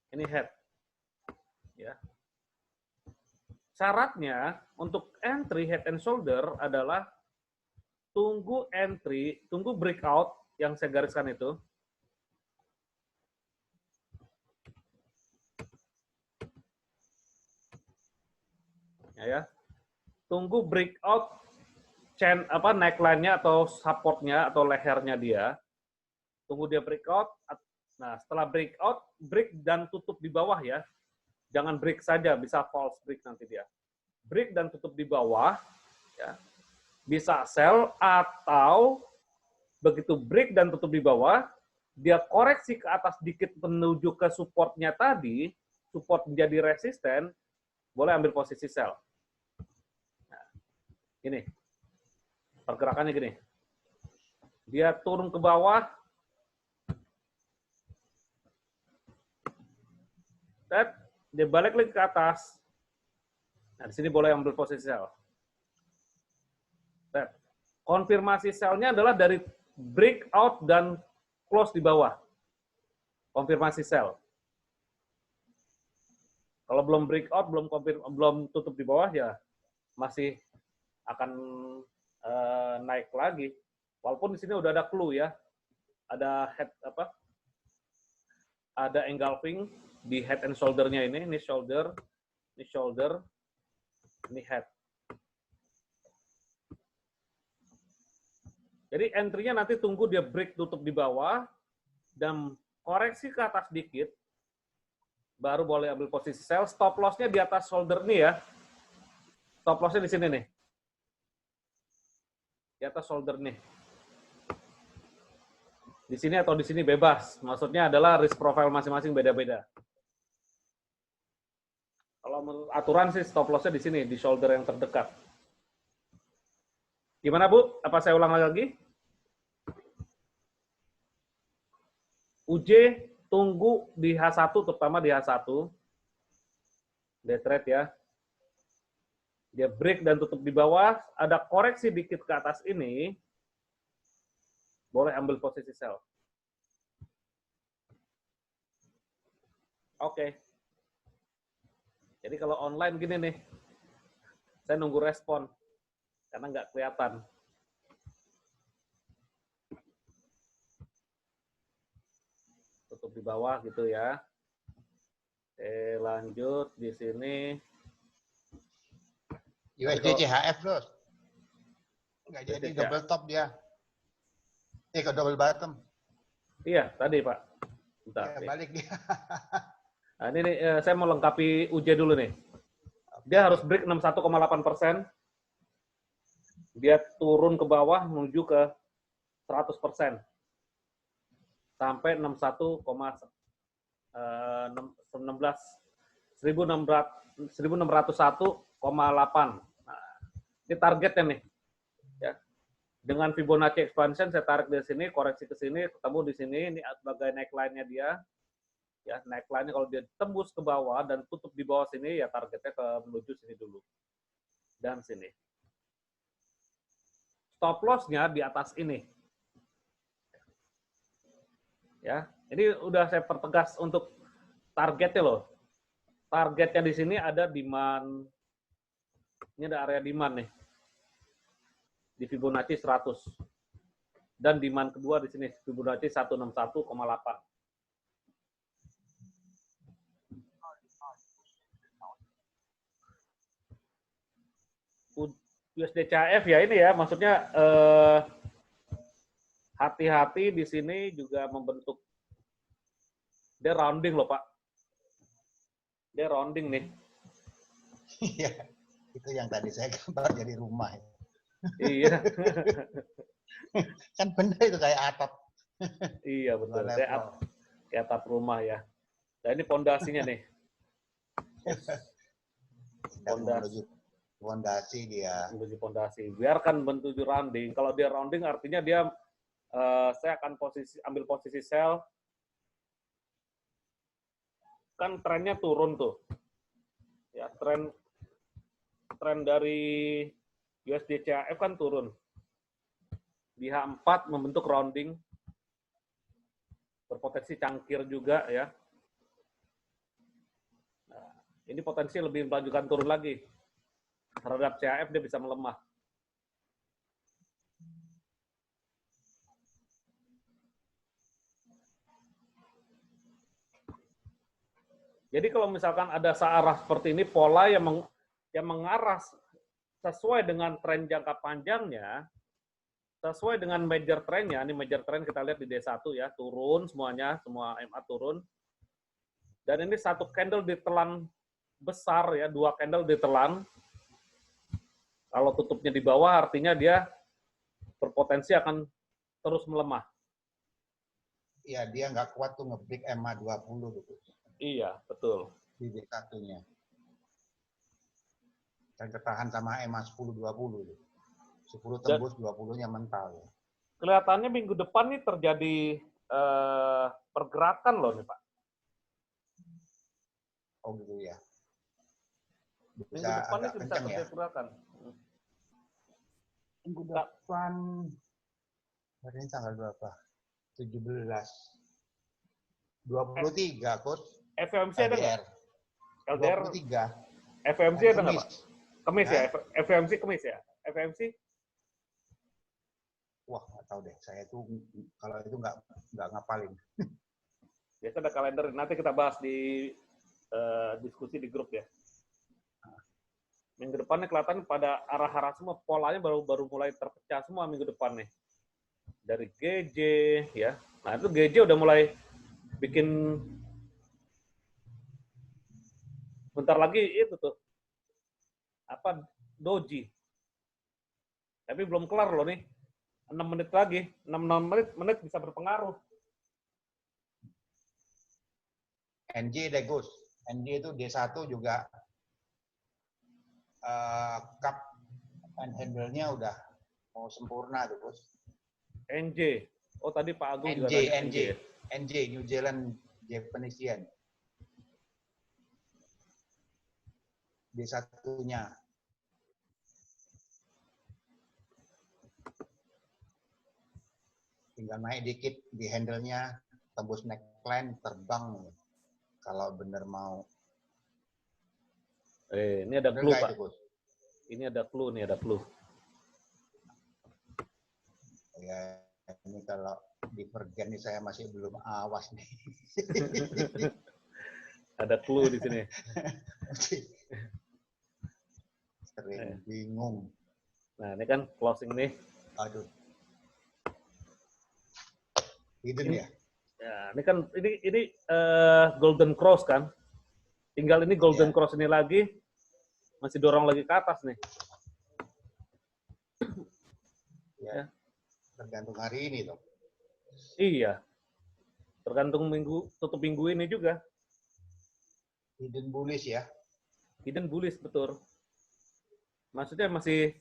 ini head. Ya. Syaratnya untuk entry head and shoulder adalah tunggu breakout yang saya gariskan itu, ya. Tunggu breakout neckline-nya atau support-nya atau lehernya dia. Tunggu dia breakout. Nah, setelah breakout, break dan tutup di bawah ya. Jangan break saja, bisa false break nanti dia. Break dan tutup di bawah, ya. Bisa sell atau begitu break dan tutup di bawah, dia koreksi ke atas dikit menuju ke supportnya tadi, support menjadi resisten, boleh ambil posisi sell. Nah, ini, pergerakannya gini. Dia turun ke bawah, dia balik lagi ke atas. Nah, di sini boleh ambil posisi sell. Konfirmasi sell-nya adalah dari breakout dan close di bawah. Konfirmasi sell. Kalau belum breakout, belum tutup di bawah, ya masih akan naik lagi. Walaupun di sini udah ada clue ya. Ada ada engulfing di head and shoulder-nya ini shoulder, ini head. Jadi entry-nya nanti tunggu dia break tutup di bawah dan koreksi ke atas dikit, baru boleh ambil posisi sell. Stop loss-nya di atas shoulder nih ya. Stop loss-nya di sini nih. Di atas shoulder nih. Di sini atau di sini bebas. Maksudnya adalah risk profile masing-masing beda-beda. Kalau menurut aturan sih stop loss-nya di sini, di shoulder yang terdekat. Gimana Bu? Apa saya ulang lagi? UJ tunggu di H1, terutama di H1. Day trade ya. Dia break dan tutup di bawah, ada koreksi dikit ke atas ini, boleh ambil posisi sell. Oke. Jadi kalau online gini nih, saya nunggu respon, karena nggak kelihatan. Tutup di bawah gitu ya. Oke, lanjut di sini. USD CHF bros. Nggak jadi double top dia. Ke double bottom. Iya, tadi Pak. Bentar, ya, balik dia. Nah, ini nih, saya mau lengkapi UJ dulu nih. Dia harus break 61,8%. Dia turun ke bawah menuju ke 100%. Sampai 1601,8. Nah, ini targetnya nih. Ya. Dengan Fibonacci expansion saya tarik dari sini, koreksi ke sini, ketemu di sini, ini sebagai neckline-nya dia. Ya, neckline-nya kalau dia tembus ke bawah dan tutup di bawah sini, ya targetnya ke menuju sini dulu. Dan sini. Stop loss-nya di atas ini. Ya, ini udah saya pertegas untuk targetnya loh. Targetnya di sini ada demand. Ini ada area demand nih. Di Fibonacci 100. Dan demand kedua di sini Fibonacci 161,8. USD CHF ya ini ya, maksudnya hati-hati di sini juga membentuk, dia rounding loh Pak. Dia rounding nih. Iya, itu yang tadi saya gambar jadi rumah. Iya. Kan bener itu kayak atap. Iya betul, kayak atap rumah ya. Nah ini pondasinya nih. Pondasi dia. Menuju pondasi. Biarkan menuju rounding. Kalau dia rounding artinya dia saya akan ambil posisi sell. Kan trennya turun tuh. Ya, tren dari USD CHF kan turun. Di H4 membentuk rounding. Berpotensi cangkir juga ya. Nah, ini potensi lebih melanjutkan turun lagi. Terhadap CHF dia bisa melemah. Jadi kalau misalkan ada searah seperti ini, pola yang yang mengarah sesuai dengan tren jangka panjangnya, sesuai dengan major trendnya. Ini major trend kita lihat di D1 ya, turun semuanya, semua MA turun. Dan ini satu candle ditelan besar ya, 2 candle ditelan. Kalau tutupnya di bawah artinya dia berpotensi akan terus melemah. Iya, dia nggak kuat tuh nge-break MA 20 gitu. Iya, betul. Di D1-nya. Dan tertahan sama MA 10-20. 10 tembus, 20-nya mental. Kelihatannya minggu depan nih terjadi pergerakan loh nih Pak. Oh gitu ya. Minggu depan nih bisa terjadi pergerakan. Minggu depan, hari ini tanggal berapa? 17. 23, Coach. FOMC ada nggak? LDR 23. FOMC ada nggak Pak? Kemis ya? FOMC Kemis ya? FOMC? Wah, nggak tahu deh. Saya tuh kalau itu nggak ngapalin. Biasa ada kalender. Nanti kita bahas di diskusi di grup ya. Minggu depannya kelihatan pada arah-arah semua, polanya baru mulai terpecah semua minggu depan nih. Dari GJ ya. Nah itu GJ udah mulai bikin, bentar lagi itu tuh apa, doji. Tapi belum kelar loh nih. 6 menit lagi, 6 menit bisa berpengaruh. NJ deh, Gus. NJ itu D1 juga cup and handle-nya udah mau sempurna tuh, Gus. NJ. Oh tadi Pak Agung juga NJ, New Zealand Japanese Yen. D1-nya. Tinggal naik dikit di handle-nya, tembus neckline, terbang. Kalau bener mau. Ini ada clue Pak. Ini ada clue nih, ada clue. Ya, ini kalau di pergen nih saya masih belum awas nih. Ada clue di sini. Sering bingung. Nah, ini kan closing nih. Aduh. Hidden ya? Ya, ini kan ini golden cross kan. Tinggal ini golden cross ini lagi masih dorong lagi ke atas nih. Ya. Tergantung hari ini dong. Iya. Tergantung tutup minggu ini juga. Hidden bullish ya. Hidden bullish betul. Maksudnya masih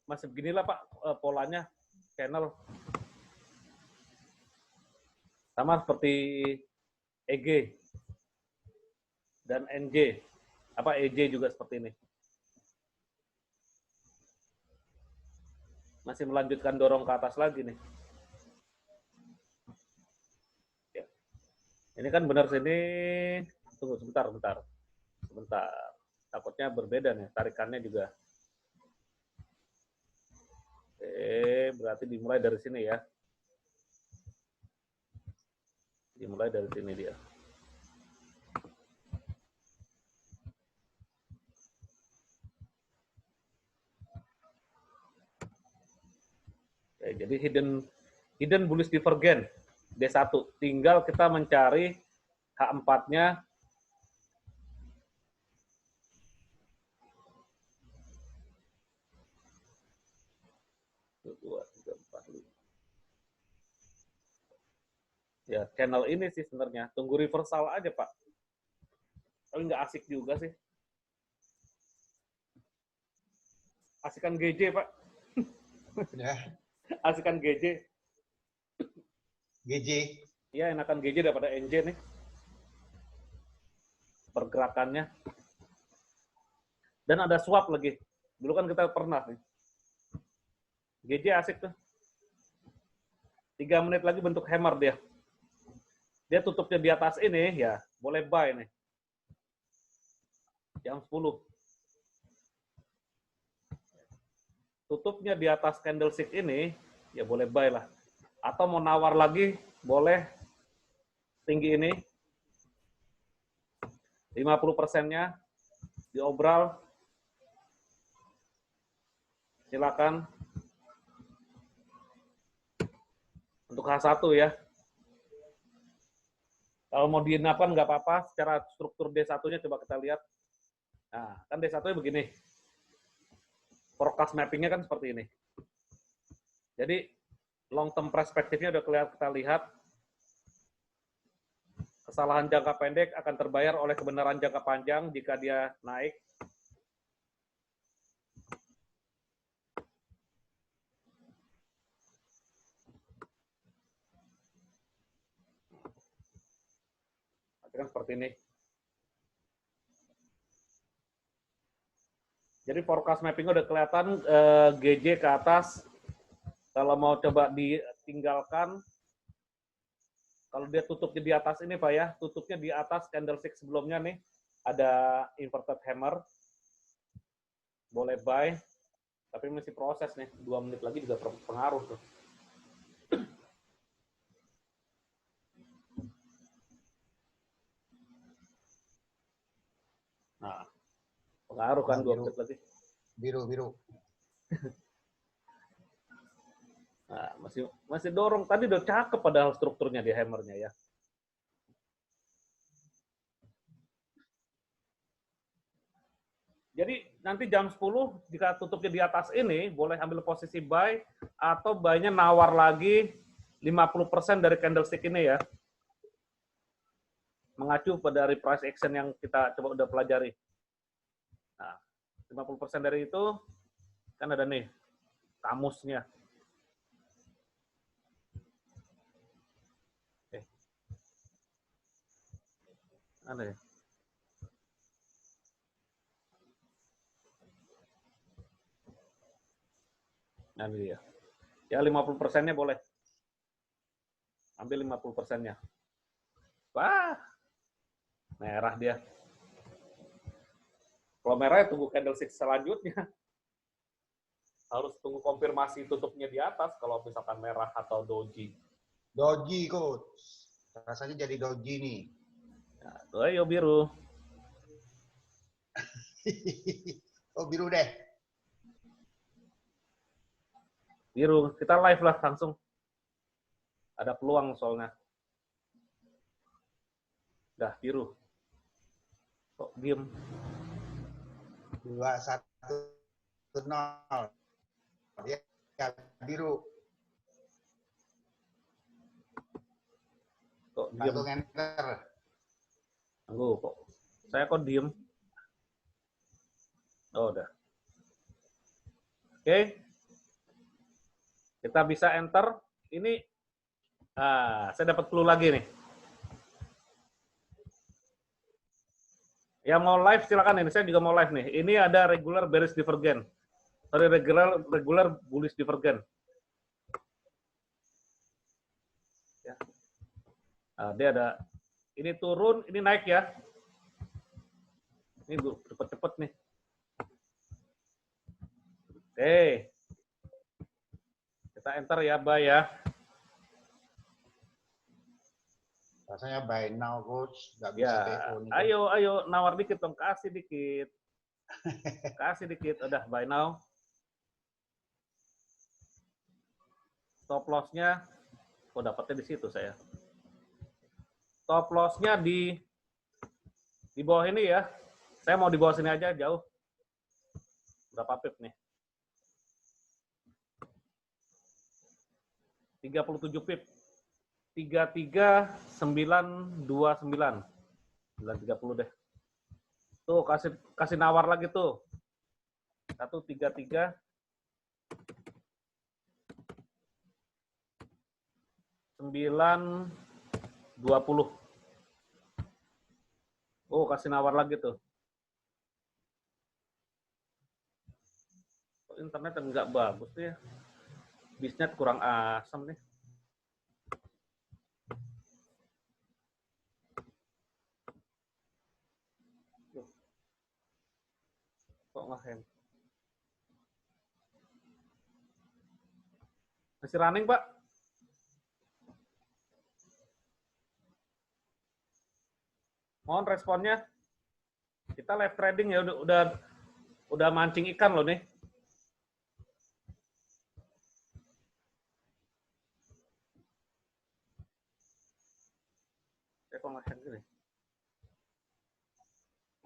beginilah Pak polanya channel. Sama seperti EG dan NJ. Apa EJ juga seperti ini. Masih melanjutkan dorong ke atas lagi nih. Ya. Ini kan benar sini. Tunggu sebentar. Takutnya berbeda nih, tarikannya juga. Berarti dimulai dari sini ya. Dimulai dari sini dia. Jadi hidden bullish divergent D1. Tinggal kita mencari H4-nya. Ya, channel ini sih sebenarnya. Tunggu reversal aja, Pak. Tapi nggak asik juga sih. Asikan GJ, Pak. Ya. Asikan GJ. GJ. Iya, enakan GJ daripada NJ nih. Pergerakannya. Dan ada swap lagi. Dulu kan kita pernah nih. GJ asik tuh. 3 menit lagi bentuk hammer dia. Dia tutupnya di atas ini, ya boleh buy nih. Jam 10. Tutupnya di atas candlestick ini, ya boleh buy lah. Atau mau nawar lagi, boleh tinggi ini. 50%-nya diobral. Silakan. Untuk H1 ya. Kalau mau diinapkan nggak apa-apa, secara struktur D1-nya coba kita lihat. Nah, kan D1-nya begini. Forecast mapping-nya kan seperti ini. Jadi, long term perspektifnya udah kita lihat. Kesalahan jangka pendek akan terbayar oleh kebenaran jangka panjang jika dia naik. Kan seperti ini. Jadi forecast mapping udah kelihatan GJ ke atas. Kalau mau coba ditinggalkan, kalau dia tutupnya di atas ini Pak ya, tutupnya di atas candlestick sebelumnya nih, ada inverted hammer. Boleh buy, tapi masih proses nih, 2 menit lagi juga pengaruh tuh. Nah, pengaruh kan 2 menit lagi. Biru. Nah, masih dorong. Tadi udah cakep padahal strukturnya di hammernya ya. Jadi nanti jam 10 jika tutupnya di atas ini boleh ambil posisi buy atau buy-nya nawar lagi 50% dari candlestick ini ya. Mengacu pada reprice action yang kita coba udah pelajari. Nah, 50% dari itu kan ada nih kamusnya. Ada ya? Nah, ini dia. Ya 50%-nya boleh. Ambil 50%-nya. Wah, merah dia. Kalau merah ya tunggu candlestick selanjutnya. Harus tunggu konfirmasi tutupnya di atas kalau misalkan merah atau doji. Doji, Coach. Rasanya jadi doji nih. Nah, tuh ayo biru. Oh, biru deh. Biru, kita live lah langsung. Ada peluang soalnya. Dah, biru. Kok diem? 2-1-0. Ya, biru. Kok diem? Langsung enter. Tunggu, kok saya kok diem? Oh, udah. Oke. Kita bisa enter. Ini, saya dapat clue lagi nih. Yang mau live silakan ini. Saya juga mau live nih. Ini ada regular bearish divergent. Sorry, regular bullish divergent. Ya. Nah, dia ada. Ini turun, ini naik ya. Ini cepet-cepet nih. Oke. Kita enter ya, buy ya. Rasanya buy now, Coach. Nggak bisa Ya, DO nih. ayo, nawar dikit dong. Kasih dikit. Kasih dikit. Udah, buy now. Stop loss-nya, dapatnya di situ saya. Stop loss-nya di bawah ini ya. Saya mau di bawah sini aja, jauh. Berapa pip nih? 37 pip. 33929. 930 deh. Tuh, kasih nawar lagi tuh. 133 920. Oh, kasih nawar lagi tuh. Internet enggak bagus tuh ya. Bisnet kurang asam nih. Kok nge-hang? Masih running, Pak? Mohon responnya. Kita live trading ya, udah mancing ikan loh nih. kok nge-hang gini.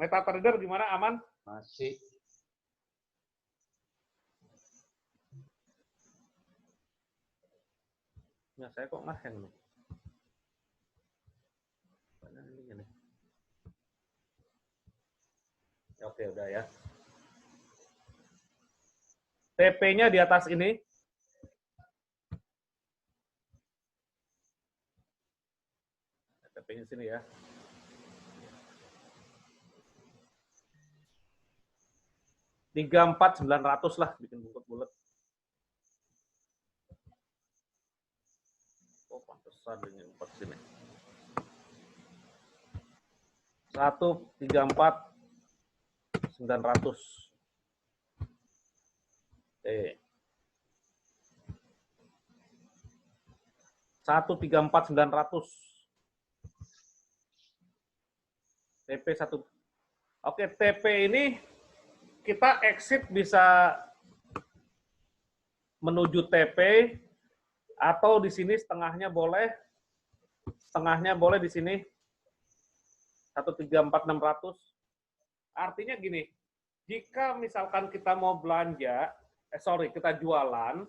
MetaTrader gimana, aman? Masih. Ya, saya kok nge-hang nih. Ini gini. Ya, oke, udah ya. TP-nya di atas ini. TP-nya sini ya. $34.900 lah bikin bulat-bulat. Oh, pantesan ini 4 sini. 134.900. Oke. 134.900. TP 1. Oke, TP ini kita exit bisa menuju TP atau di sini setengahnya boleh di sini 134.600. Artinya gini, jika misalkan kita mau belanja, kita jualan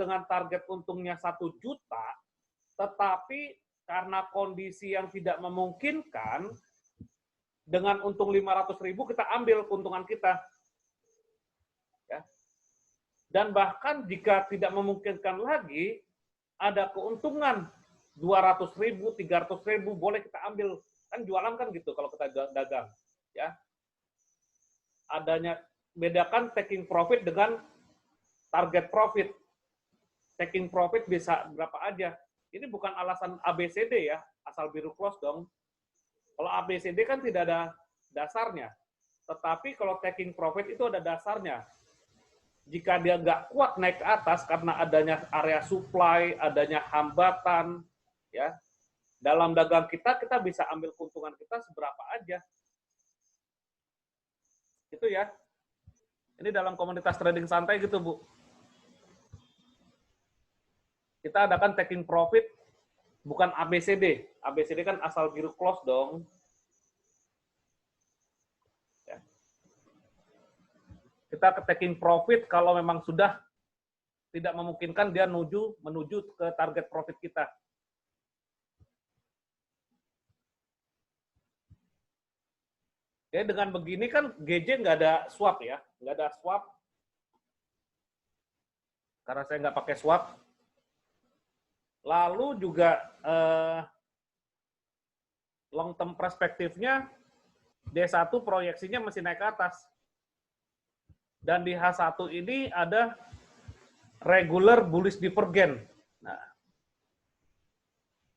dengan target untungnya 1 juta, tetapi karena kondisi yang tidak memungkinkan, dengan untung 500.000 kita ambil keuntungan kita. Ya. Dan bahkan jika tidak memungkinkan lagi, ada keuntungan 200.000, 300.000 boleh kita ambil. Kan jualan kan gitu kalau kita dagang. Ya. Bedakan taking profit dengan target profit. Taking profit bisa berapa aja. Ini bukan alasan ABCD ya, asal biru close dong. Kalau ABCD kan tidak ada dasarnya. Tetapi kalau taking profit itu ada dasarnya. Jika dia nggak kuat naik ke atas karena adanya area supply, adanya hambatan, ya, dalam dagang kita bisa ambil keuntungan kita seberapa aja. Itu ya. Ini dalam komunitas trading santai gitu, Bu. Kita adakan taking profit, bukan ABCD. ABCD kan asal biru close dong. Ya. Kita ke taking profit kalau memang sudah tidak memungkinkan dia menuju ke target profit kita. Oke, dengan begini kan GJ nggak ada swap ya, nggak ada swap. Karena saya nggak pakai swap. Lalu juga long term perspektifnya D1 proyeksinya masih naik ke atas. Dan di H1 ini ada regular bullish divergence. Nah,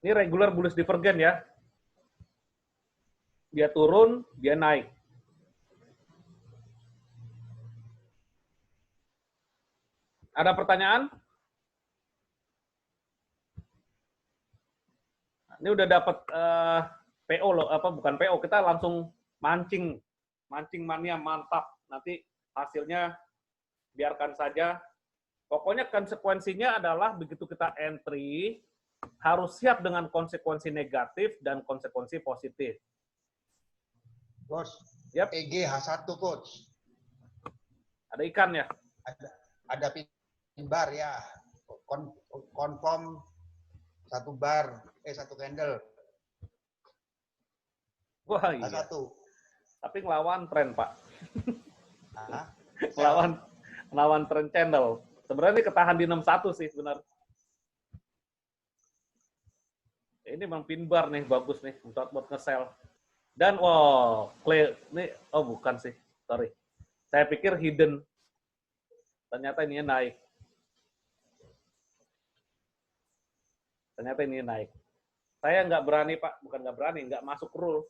ini regular bullish divergence ya. Dia turun, dia naik. Ada pertanyaan? Ini udah dapat PO loh, bukan PO, kita langsung mancing mania mantap. Nanti hasilnya biarkan saja. Pokoknya konsekuensinya adalah begitu kita entry harus siap dengan konsekuensi negatif dan konsekuensi positif. Coach, Yep. EG H1 Coach. Ada ikan ya? Ada pin bar ya. Confirm 1 bar, 1 candle. Wah iya. H1. Tapi ngelawan tren, Pak. Nah, ngelawan tren channel. Sebenarnya ini ketahan di 61 sih benar. Ini memang pin bar nih, bagus nih buat nge-sell. Dan clear ini bukan sih. Sorry. Saya pikir hidden. Ternyata ini naik. Ternyata ini naik. Saya nggak berani, Pak. Bukan nggak berani, nggak masuk rule.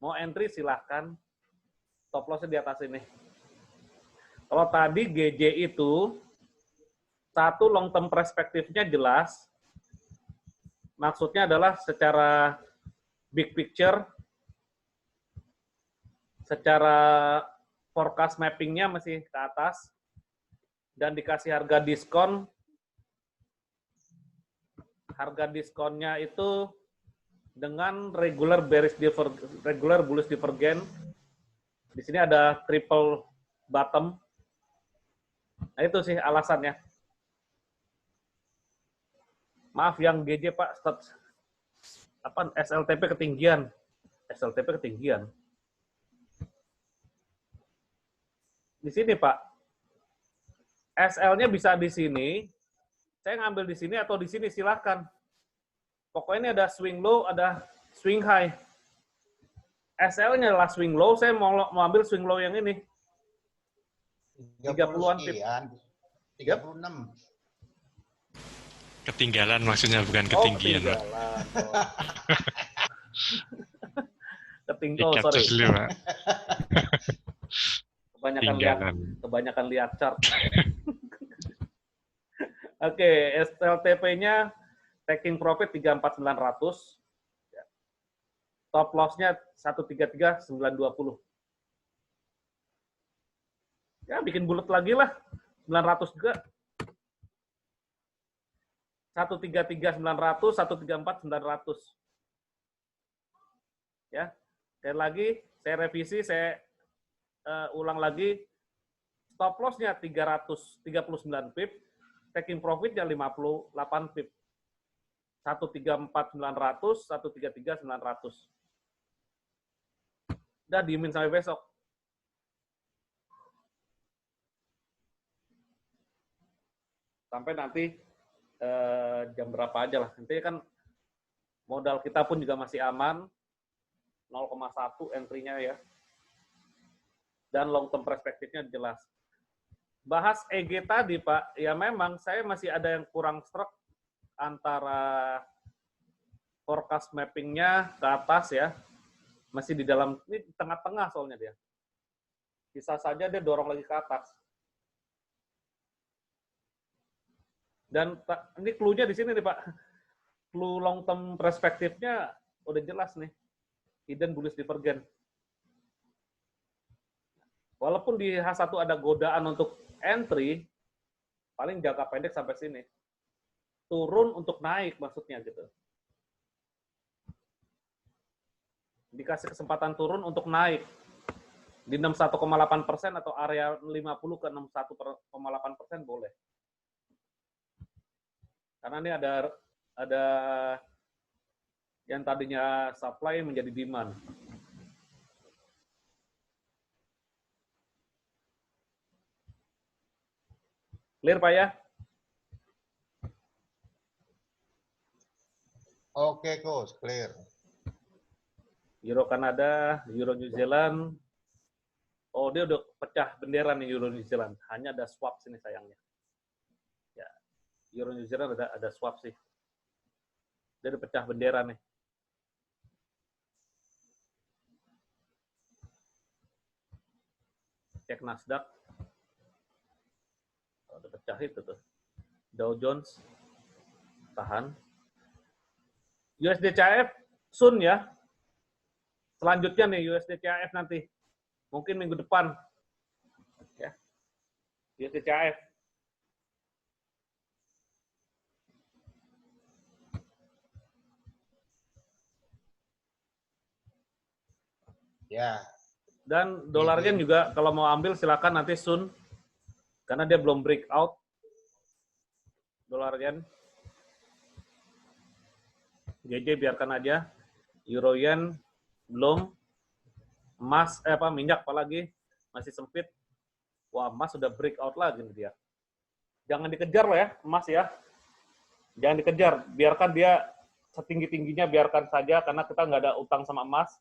Mau entry silahkan. Stop loss-nya di atas ini. Kalau tadi GJ itu, satu long term perspektifnya jelas. Maksudnya adalah secara big picture, secara forecast mapping-nya masih ke atas, dan dikasih harga diskon. Harga diskonnya itu dengan regular bullish divergence. Di sini ada triple bottom. Nah, itu sih alasannya. Maaf yang GJ Pak, SLTP ketinggian. SLTP ketinggian. Di sini Pak. SL-nya bisa di sini. Saya ngambil di sini atau di sini silahkan. Pokoknya ini ada swing low, ada swing high. SL-nya adalah swing low, saya mau ambil swing low yang ini. 30-an pip. 36. Ketinggalan maksudnya, bukan ketinggian, Pak. Ketinggalan, sorry. Dulu, Pak. Kebanyakan lihat chart. Oke, SLTP-nya taking profit 34900. Stop loss-nya 133.920. Ya, bikin bulat lagi lah. 900 juga. 133.900, 134.900. Ya. Sekali lagi, saya revisi, saya ulang lagi. Stop loss-nya 339 pip, taking profit-nya 58 pip. 134.900, 133.900. Udah diemin sampai besok. Sampai nanti jam berapa aja lah. Nanti kan modal kita pun juga masih aman. 0,1 entry-nya ya. Dan long term perspektifnya jelas. Bahas EG tadi Pak, ya memang saya masih ada yang kurang struck antara forecast mapping-nya ke atas ya. Masih di dalam, ini tengah-tengah soalnya dia. Bisa saja dia dorong lagi ke atas. Dan ini clue-nya di sini nih Pak. Clue long term perspektifnya udah jelas nih. Hidden bullish divergence. Walaupun di H1 ada godaan untuk entry, paling jangka pendek sampai sini. Turun untuk naik maksudnya gitu. Dikasih kesempatan turun untuk naik. Di 61,8% atau area 50 ke 61,8% boleh. Karena ini ada yang tadinya supply menjadi demand. Clear Pak ya? Oke, Coach, clear. Euro Kanada, Euro New Zealand. Oh, dia udah pecah bendera nih Euro New Zealand. Hanya ada swap sini sayangnya. Ya, Euro New Zealand ada swap sih. Dia udah pecah bendera nih. Cek Nasdaq. Oh, udah pecah itu tuh. Dow Jones tahan. USD CHF soon ya. Selanjutnya nih USD CHF nanti. Mungkin minggu depan. Ya. USD CHF. Ya. Dan dolar yen juga kalau mau ambil silakan nanti soon. Karena dia belum breakout. Dolar yen. JJ biarkan aja. Euro yen belum. Emas minyak apalagi masih sempit. Wah, emas sudah breakout lagi nih dia. Jangan dikejar loh ya, emas ya. Jangan dikejar, biarkan dia setinggi-tingginya, biarkan saja karena kita nggak ada utang sama emas.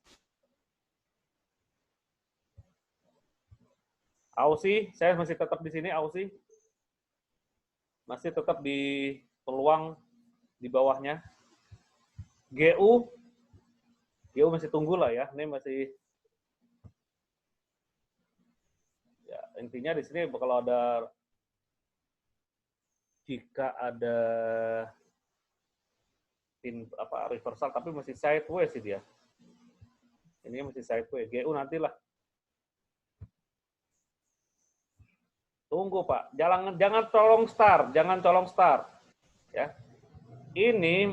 Aussie, saya masih tetap di sini Aussie. Masih tetap di peluang di bawahnya. GU masih tunggu lah ya. Ini masih ya, intinya di sini kalau ada jika ada reversal tapi masih sideways sih dia. Ini masih sideways. GU nantilah. Tunggu Pak, jangan colong star, ya. Ini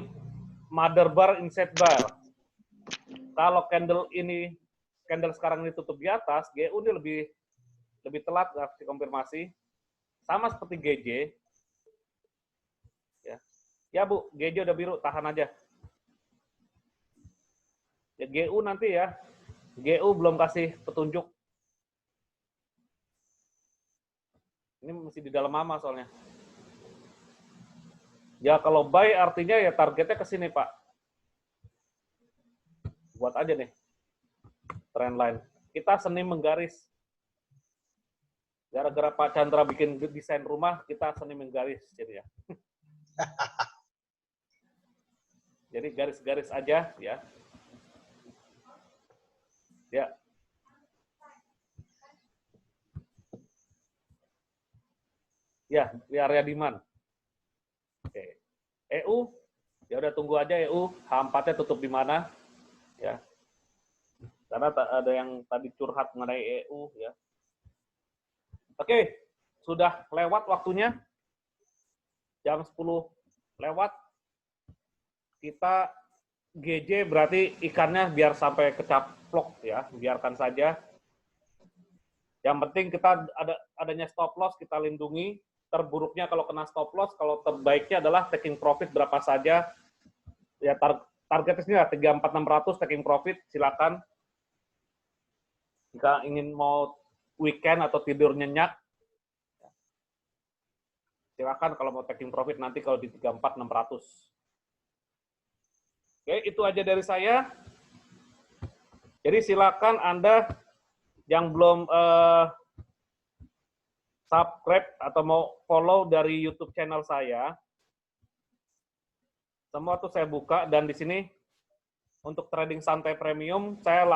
mother bar inside bar. kalau candle sekarang ini tutup di atas, GU ini lebih telat kasih konfirmasi. Sama seperti GJ. Ya Bu, GJ udah biru, tahan aja. Ya GU nanti ya. GU belum kasih petunjuk. Ini masih di dalam mama soalnya. Ya kalau buy artinya ya targetnya ke sini Pak. Buat aja nih. Trendline. Kita seni menggaris. Gara-gara Pak Chandra bikin desain rumah, kita seni menggaris jadi ya. Jadi garis-garis aja ya. Ya. Ya, di area demand. Oke. EU, ya udah tunggu aja EU, H4-nya tutup di mana? Ya. Karena ada yang tadi curhat mengenai EU ya. Oke, sudah lewat waktunya. Jam 10 lewat. Kita GJ berarti ikannya biar sampai kecaplok ya, biarkan saja. Yang penting kita adanya stop loss kita lindungi. Terburuknya kalau kena stop loss, kalau terbaiknya adalah taking profit berapa saja. Ya targetnya sini lah 34.600 taking profit, silakan. Jika ingin mau weekend atau tidur nyenyak, silakan kalau mau taking profit nanti kalau di 34.600. Oke, itu aja dari saya. Jadi silakan Anda yang belum subscribe atau mau follow dari YouTube channel saya, semua tuh saya buka dan di sini untuk trading santai premium saya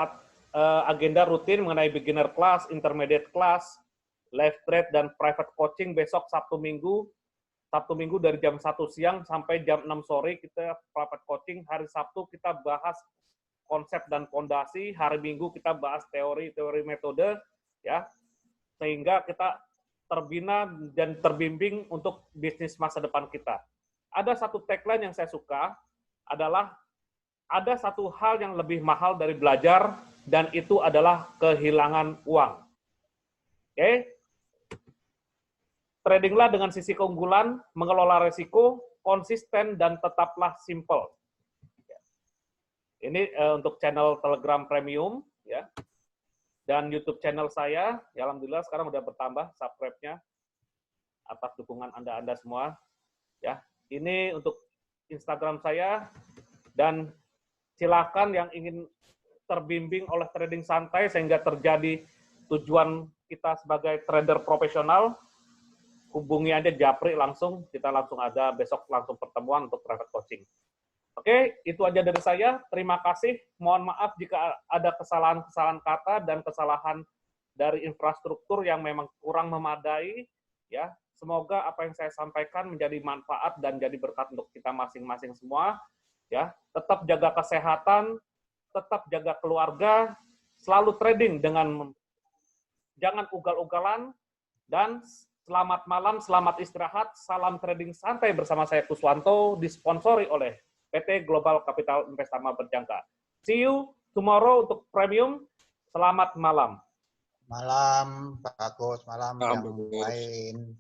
agenda rutin mengenai beginner class, intermediate class, live trade dan private coaching besok Sabtu Minggu dari jam 1 siang sampai jam 6 sore kita private coaching. Hari Sabtu kita bahas konsep dan fondasi, hari Minggu kita bahas teori metode ya. Sehingga kita terbina dan terbimbing untuk bisnis masa depan kita. Ada satu tagline yang saya suka adalah ada satu hal yang lebih mahal dari belajar dan itu adalah kehilangan uang. Oke? Tradinglah dengan sisi keunggulan, mengelola resiko, konsisten, dan tetaplah simple. Ini untuk channel Telegram Premium, ya. Dan YouTube channel saya, ya alhamdulillah sekarang udah bertambah subscribe-nya atas dukungan Anda semua. Ya, ini untuk Instagram saya, dan silakan yang ingin terbimbing oleh trading santai sehingga terjadi tujuan kita sebagai trader profesional, hubungi aja Japri langsung, kita langsung ada besok langsung pertemuan untuk private coaching. Oke, itu aja dari saya. Terima kasih. Mohon maaf jika ada kesalahan-kesalahan kata dan kesalahan dari infrastruktur yang memang kurang memadai. Ya, semoga apa yang saya sampaikan menjadi manfaat dan jadi berkat untuk kita masing-masing semua. Ya, tetap jaga kesehatan, tetap jaga keluarga, selalu trading dengan jangan ugal-ugalan, dan selamat malam, selamat istirahat, salam trading santai bersama saya Kuswanto, disponsori oleh PT Global Capital Investama Berjangka. See you tomorrow untuk premium. Selamat malam. Malam, Pak Agus. Malam yang lain.